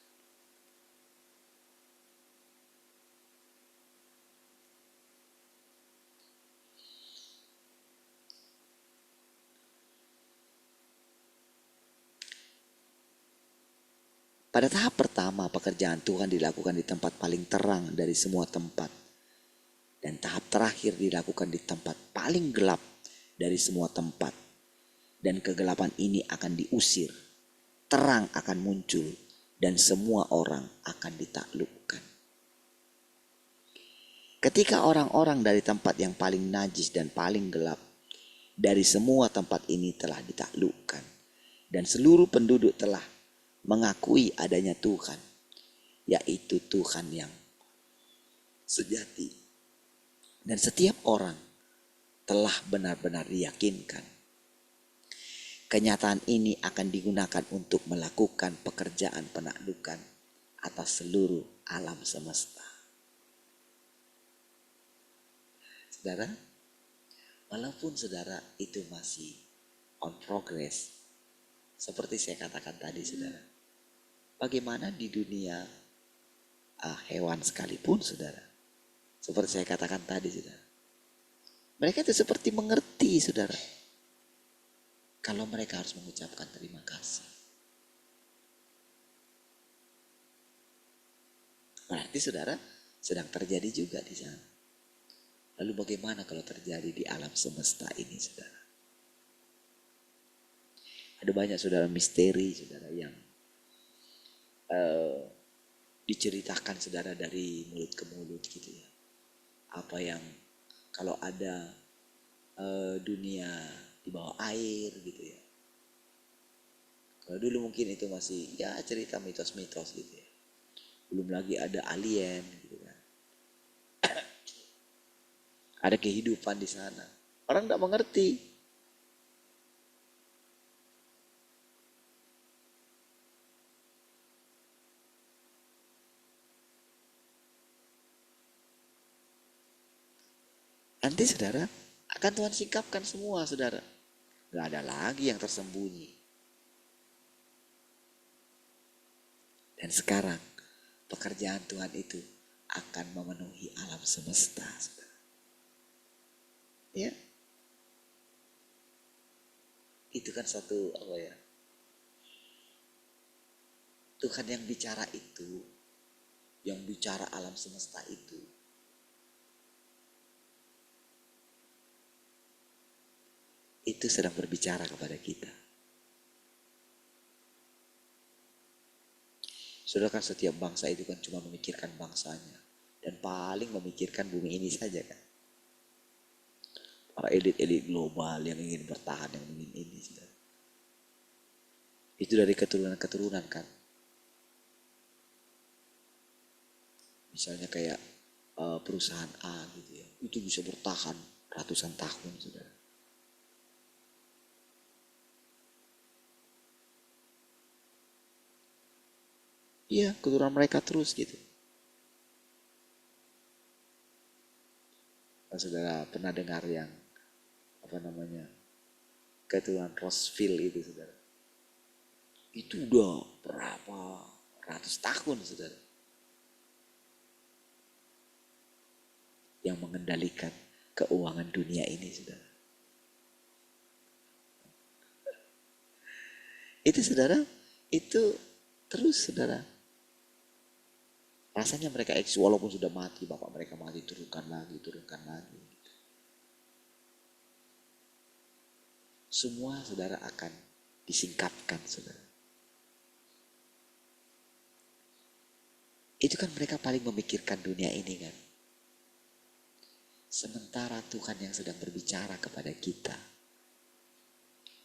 Pada tahap pertama, pekerjaan Tuhan dilakukan di tempat paling terang dari semua tempat. Dan tahap terakhir dilakukan di tempat paling gelap dari semua tempat. Dan kegelapan ini akan diusir. Terang akan muncul dan semua orang akan ditaklukkan. Ketika orang-orang dari tempat yang paling najis dan paling gelap dari semua tempat ini telah ditaklukkan. Dan seluruh penduduk telah mengakui adanya Tuhan, yaitu Tuhan yang sejati. Dan setiap orang telah benar-benar diyakinkan. Kenyataan ini akan digunakan untuk melakukan pekerjaan penaklukan atas seluruh alam semesta. Saudara, walaupun saudara itu masih on progress, seperti saya katakan tadi saudara, bagaimana di dunia hewan sekalipun saudara, seperti saya katakan tadi saudara, mereka itu seperti mengerti saudara, kalau mereka harus mengucapkan terima kasih. Berarti saudara sedang terjadi juga di sana. Lalu bagaimana kalau terjadi di alam semesta ini saudara? Ada banyak saudara misteri saudara yang diceritakan saudara dari mulut ke mulut gitu ya. Apa yang kalau ada dunia di bawah air gitu ya. Kalau dulu mungkin itu masih ya cerita mitos-mitos gitu ya. Belum lagi ada alien gitu kan. Ada kehidupan di sana. Orang tidak mengerti. Nanti saudara akan Tuhan singkapkan semua saudara. Gak ada lagi yang tersembunyi. Dan sekarang pekerjaan Tuhan itu akan memenuhi alam semesta saudara. Ya. Itu kan satu apa ya. Tuhan yang bicara itu, yang bicara alam semesta itu sedang berbicara kepada kita. Saudara kan setiap bangsa itu kan cuma memikirkan bangsanya. Dan paling memikirkan bumi ini saja kan. Para elit-elit global yang ingin bertahan, yang ingin ini. Saudara. Itu dari keturunan-keturunan kan. Misalnya kayak perusahaan A gitu ya. Itu bisa bertahan ratusan tahun saudara. Iya, keturunan mereka terus gitu. Nah, saudara pernah dengar yang apa namanya keturunan Roosevelt itu saudara? Itu udah berapa ratus tahun saudara yang mengendalikan keuangan dunia ini saudara. Itu saudara, itu terus saudara. Rasanya mereka walaupun sudah mati, bapak mereka mati, turunkan lagi. semua saudara akan disingkapkan, saudara. Itu kan mereka paling memikirkan dunia ini kan. Sementara Tuhan yang sedang berbicara kepada kita,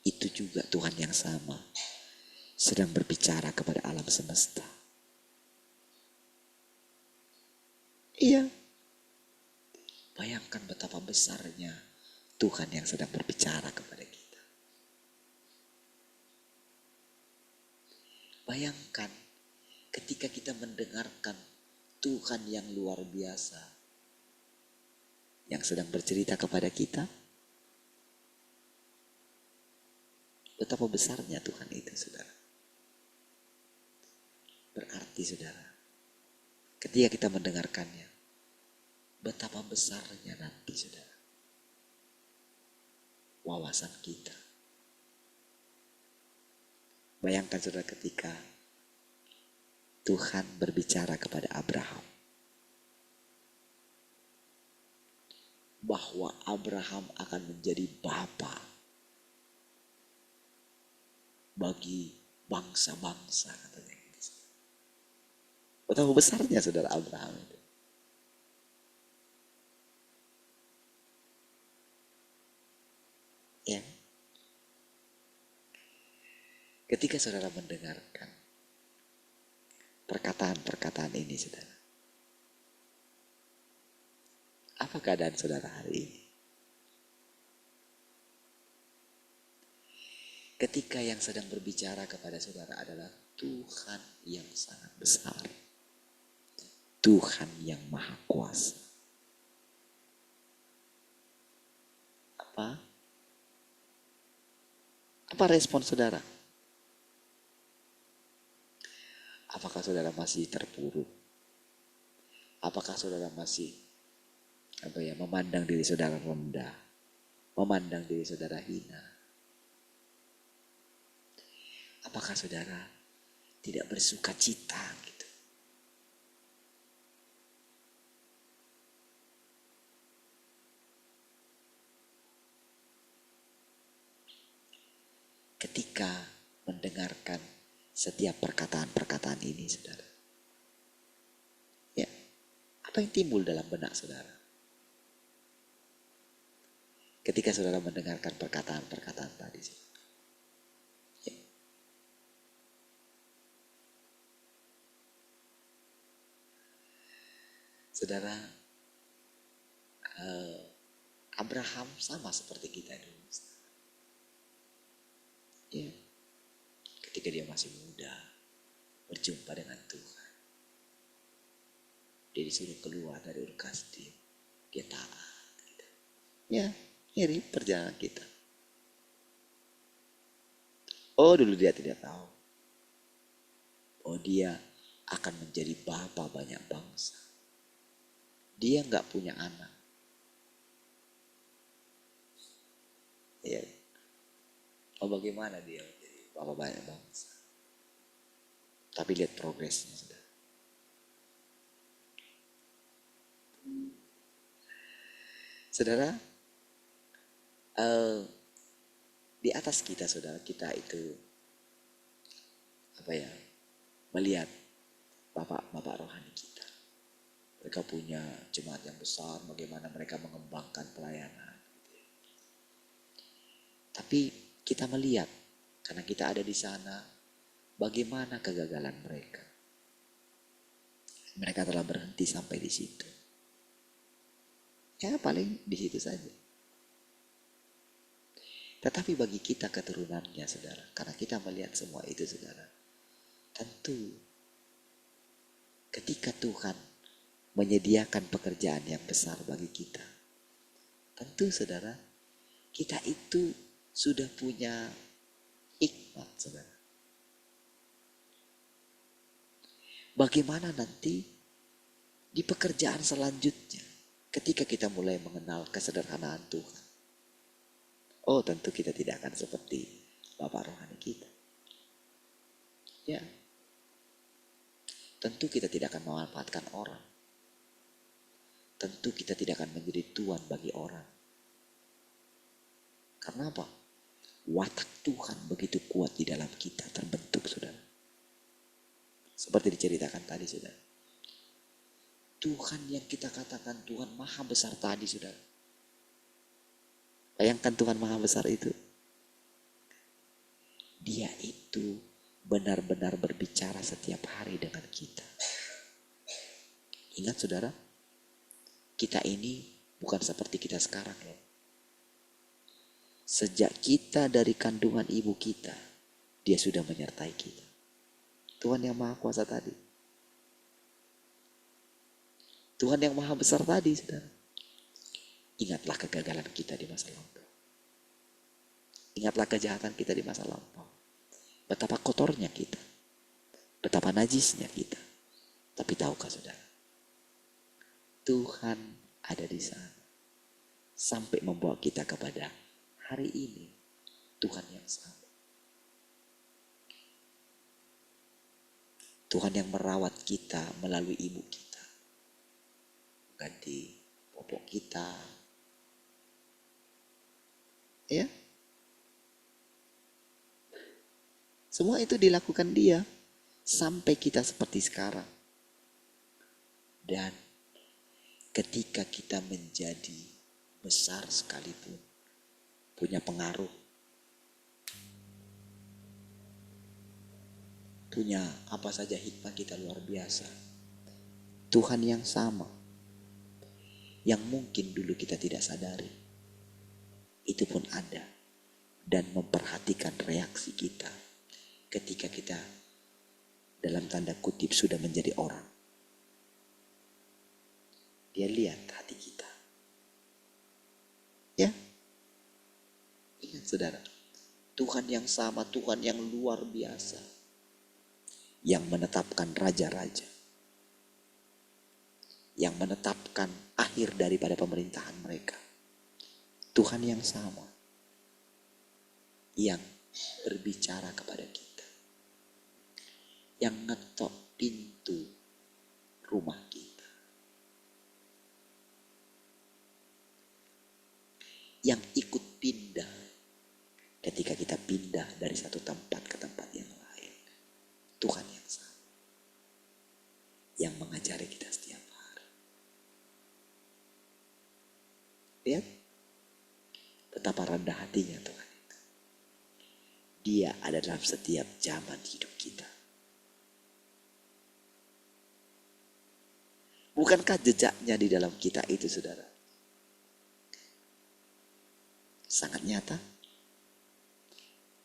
itu juga Tuhan yang sama sedang berbicara kepada alam semesta. Iya. Bayangkan betapa besarnya Tuhan yang sedang berbicara kepada kita. Bayangkan ketika kita mendengarkan Tuhan yang luar biasa yang sedang bercerita kepada kita, betapa besarnya Tuhan itu, saudara. Berarti, saudara, ketika kita mendengarkannya, betapa besarnya nanti, saudara, wawasan kita. Bayangkan, saudara, ketika Tuhan berbicara kepada Abraham bahwa Abraham akan menjadi bapa bagi bangsa-bangsa, katanya. Betapa besarnya, saudara, Abraham itu. Ya. Ketika saudara mendengarkan perkataan-perkataan ini, saudara, apa keadaan saudara hari ini? Ketika yang sedang berbicara kepada saudara adalah Tuhan yang sangat besar, Tuhan yang maha kuasa. Apa respon saudara? Apakah saudara masih terpuruk? Apakah saudara masih memandang diri saudara rendah, memandang diri saudara hina? Apakah saudara tidak bersuka cita gitu? Ketika mendengarkan setiap perkataan-perkataan ini, saudara, ya, apa yang timbul dalam benak saudara? Ketika saudara mendengarkan perkataan-perkataan tadi, ya. Saudara, Abraham sama seperti kita dulu. Ya, ketika dia masih muda, berjumpa dengan Tuhan, dia disuruh keluar dari Ur Kasdim, dia taat. Gitu. Ya, mirip perjalanan kita. Oh, dulu dia tidak tahu. Oh, dia akan menjadi bapa banyak bangsa. Dia nggak punya anak. Ya. Oh, bagaimana dia menjadi bapa banyak bangsa? Tapi lihat progresnya, saudara. Saudara, di atas kita, saudara, kita itu melihat bapak-bapak rohani kita. Mereka punya jemaat yang besar, bagaimana mereka mengembangkan pelayanan. Tapi kita melihat, karena kita ada di sana, bagaimana kegagalan mereka. Mereka telah berhenti sampai di situ. Ya, paling di situ saja. Tetapi bagi kita keturunannya, saudara, karena kita melihat semua itu, saudara, tentu ketika Tuhan menyediakan pekerjaan yang besar bagi kita, tentu, saudara, kita itu sudah punya hikmat, saudara. Bagaimana nanti di pekerjaan selanjutnya, ketika kita mulai mengenal kesederhanaan Tuhan, oh, tentu kita tidak akan seperti Bapak rohani kita. Ya, tentu kita tidak akan memanfaatkan orang. Tentu kita tidak akan menjadi tuan bagi orang. Karena apa? Watak Tuhan begitu kuat di dalam kita terbentuk, saudara. Seperti diceritakan tadi, saudara. Tuhan yang kita katakan Tuhan maha besar tadi, saudara. Bayangkan Tuhan maha besar itu. Dia itu benar-benar berbicara setiap hari dengan kita. Ingat saudara, kita ini bukan seperti kita sekarang loh. Sejak kita dari kandungan ibu kita, dia sudah menyertai kita. Tuhan yang maha kuasa tadi. Tuhan yang maha besar tadi, saudara. Ingatlah kegagalan kita di masa lampau. Ingatlah kejahatan kita di masa lampau. Betapa kotornya kita. Betapa najisnya kita. Tapi tahukah saudara? Tuhan ada di sana. Sampai membawa kita kepada hari ini. Tuhan yang sama. Tuhan yang merawat kita melalui ibu kita. Ganti popok kita. Ya. Semua itu dilakukan dia sampai kita seperti sekarang. Dan ketika kita menjadi besar sekalipun, punya pengaruh, punya apa saja hikmah kita luar biasa. Tuhan yang sama, yang mungkin dulu kita tidak sadari, itu pun ada dan memperhatikan reaksi kita ketika kita dalam tanda kutip sudah menjadi orang. Dia lihat hati kita. Ya. Ingat saudara, Tuhan yang sama, Tuhan yang luar biasa, yang menetapkan raja-raja, yang menetapkan akhir daripada pemerintahan mereka. Tuhan yang sama, yang berbicara kepada kita, yang ngetok pintu rumah kita, yang ikut pindah ketika kita pindah dari satu tempat ke tempat yang lain. Tuhan yang sama, yang mengajari kita setiap hari. Lihat betapa rendah hatinya Tuhan itu. Dia ada dalam setiap zaman hidup kita. Bukankah jejaknya di dalam kita itu, saudara? Sangat nyata.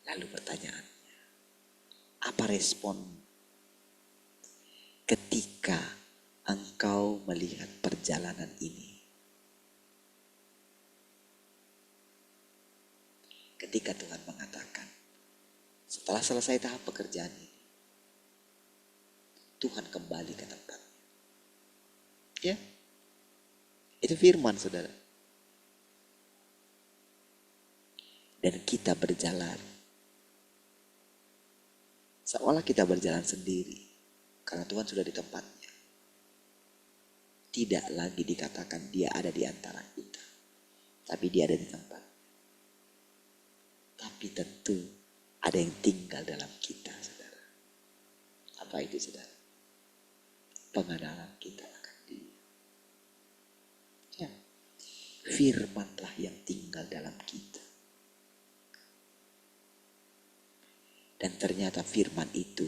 Lalu pertanyaannya, apa respon ketika engkau melihat perjalanan ini? Ketika Tuhan mengatakan, setelah selesai tahap pekerjaan ini, Tuhan kembali ke tempatnya. Ya, itu firman saudara. Dan kita berjalan seolah kita berjalan sendiri, karena Tuhan sudah di tempatnya. Tidak lagi dikatakan dia ada di antara kita, tapi dia ada di tempat. Tapi tentu ada yang tinggal dalam kita, saudara. Apa itu, saudara? Pengenalan kita akan dia. Ya. Firmanlah yang tinggal dalam kita. Dan ternyata firman itu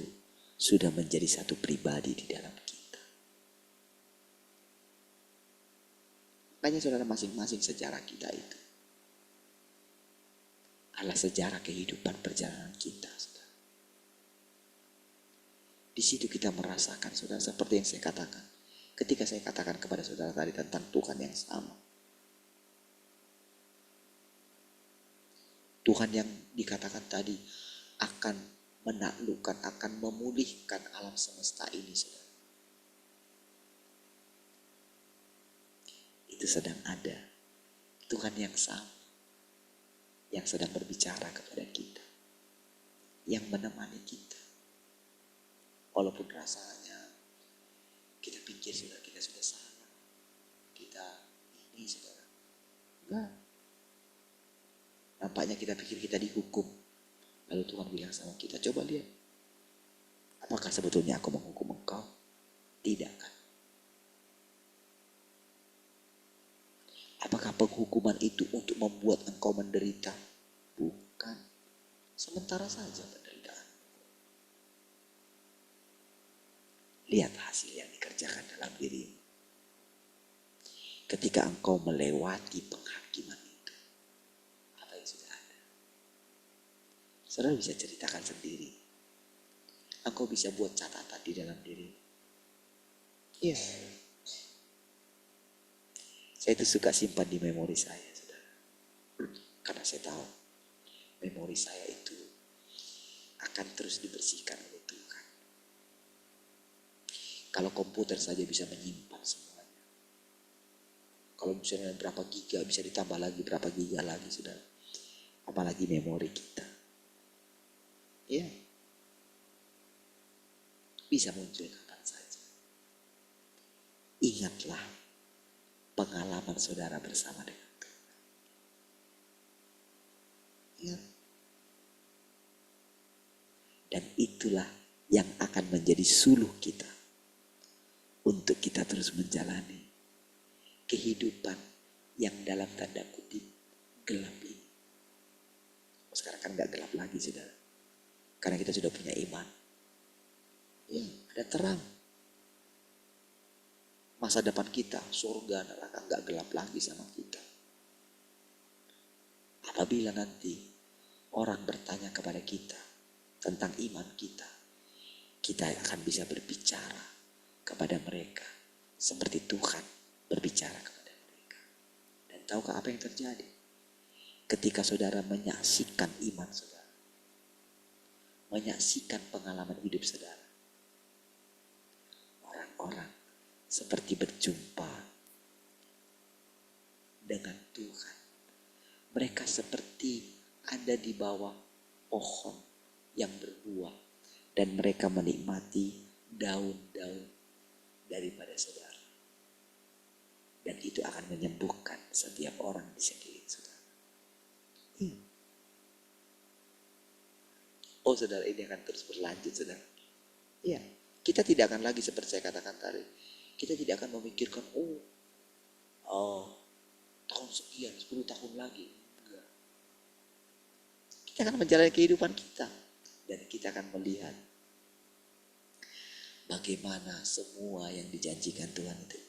sudah menjadi satu pribadi di dalam kita. Makanya saudara, masing-masing sejarah kita itu adalah sejarah kehidupan perjalanan kita, saudara. Di situ kita merasakan, saudara, seperti yang saya katakan. Ketika saya katakan kepada saudara tadi tentang Tuhan yang sama. Tuhan yang dikatakan tadi akan menaklukkan, akan memulihkan alam semesta ini, saudara. Itu sedang ada Tuhan yang sama, yang sedang berbicara kepada kita, yang menemani kita. Walaupun rasanya kita pikir sudah kita sudah salah, kita ini, saudara. Enggak. Nah, Nampaknya kita pikir kita dihukum. Lalu Tuhan bilang sama kita, coba lihat. Apakah sebetulnya aku menghukum engkau? Tidak kan? Apakah penghukuman itu untuk membuat engkau menderita? Bukan. Sementara saja penderitaan. Lihat hasil yang dikerjakan dalam dirimu. Ketika engkau melewati penghakiman itu. Apa yang sudah ada? Saudara bisa ceritakan sendiri. Engkau bisa buat catatan di dalam diri. Iya. Saya itu suka simpan di memori saya, saudara. Karena saya tahu memori saya itu akan terus dibersihkan oleh Tuhan. Kalau komputer saja bisa menyimpan semuanya. Kalau misalnya berapa giga bisa ditambah lagi, berapa giga lagi, saudara. Apalagi memori kita. Iya. Bisa muncul kapan saja. Ingatlah pengalaman saudara bersama dengan Tuhan. Ya. Dan itulah yang akan menjadi suluh kita untuk kita terus menjalani kehidupan yang dalam tanda kutip gelap ini. Sekarang kan gak gelap lagi, saudara. Karena kita sudah punya iman. Ya, ada terang. Masa depan kita, surga, neraka gak gelap lagi sama kita. Apabila nanti orang bertanya kepada kita tentang iman kita, kita akan bisa berbicara kepada mereka seperti Tuhan berbicara kepada mereka. Dan tahukah apa yang terjadi? Ketika saudara menyaksikan iman saudara, menyaksikan pengalaman hidup saudara, orang-orang seperti berjumpa dengan Tuhan. Mereka seperti ada di bawah pohon yang berbuah dan mereka menikmati daun-daun daripada saudara. Dan itu akan menyembuhkan setiap orang di sekeliling saudara. Oh saudara, ini akan terus berlanjut saudara. Iya, kita tidak akan lagi seperti saya katakan tadi. Kita tidak akan memikirkan, tahun sekian, 10 tahun lagi. Enggak. Kita akan menjalani kehidupan kita. Dan kita akan melihat bagaimana semua yang dijanjikan Tuhan itu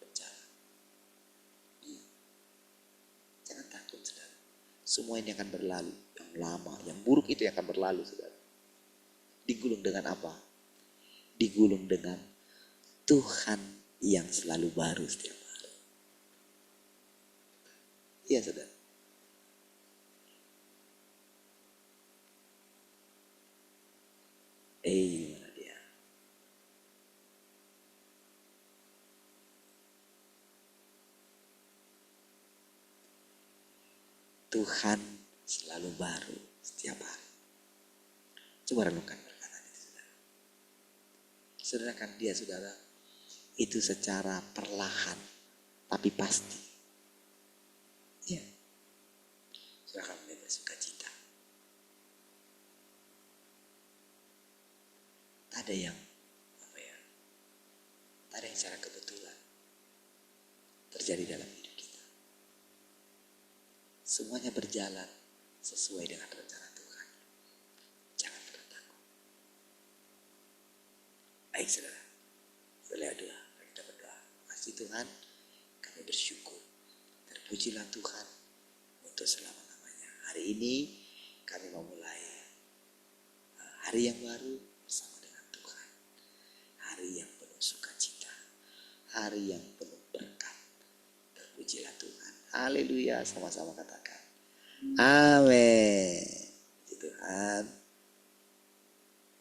berjalan. Iya. Jangan takut saudara. Semua ini akan berlalu. Yang lama, yang buruk itu yang akan berlalu saudara. Digulung dengan apa? Digulung dengan Tuhan yang selalu baru setiap hari. Iya saudara. Mana dia? Tuhan selalu baru setiap hari. Coba renungkan perkataan itu saudara. Saudara kan dia saudara itu secara perlahan tapi pasti. Iya. Saudara akan mulai bersuka cita. Tak ada yang tak ada yang secara kebetulan terjadi dalam hidup kita. Semuanya berjalan sesuai dengan rencana Tuhan. Jangan pernah takut. Baik saudara, setelah doa, kita berdoa. Kasih Tuhan, kami bersyukur. Terpujilah Tuhan untuk selama-lamanya. Hari ini kami memulai hari yang baru bersama dengan Tuhan. Hari yang penuh sukacita. Hari yang penuh berkat. Terpujilah Tuhan. Haleluya, sama-sama katakan. Amin. Tuhan.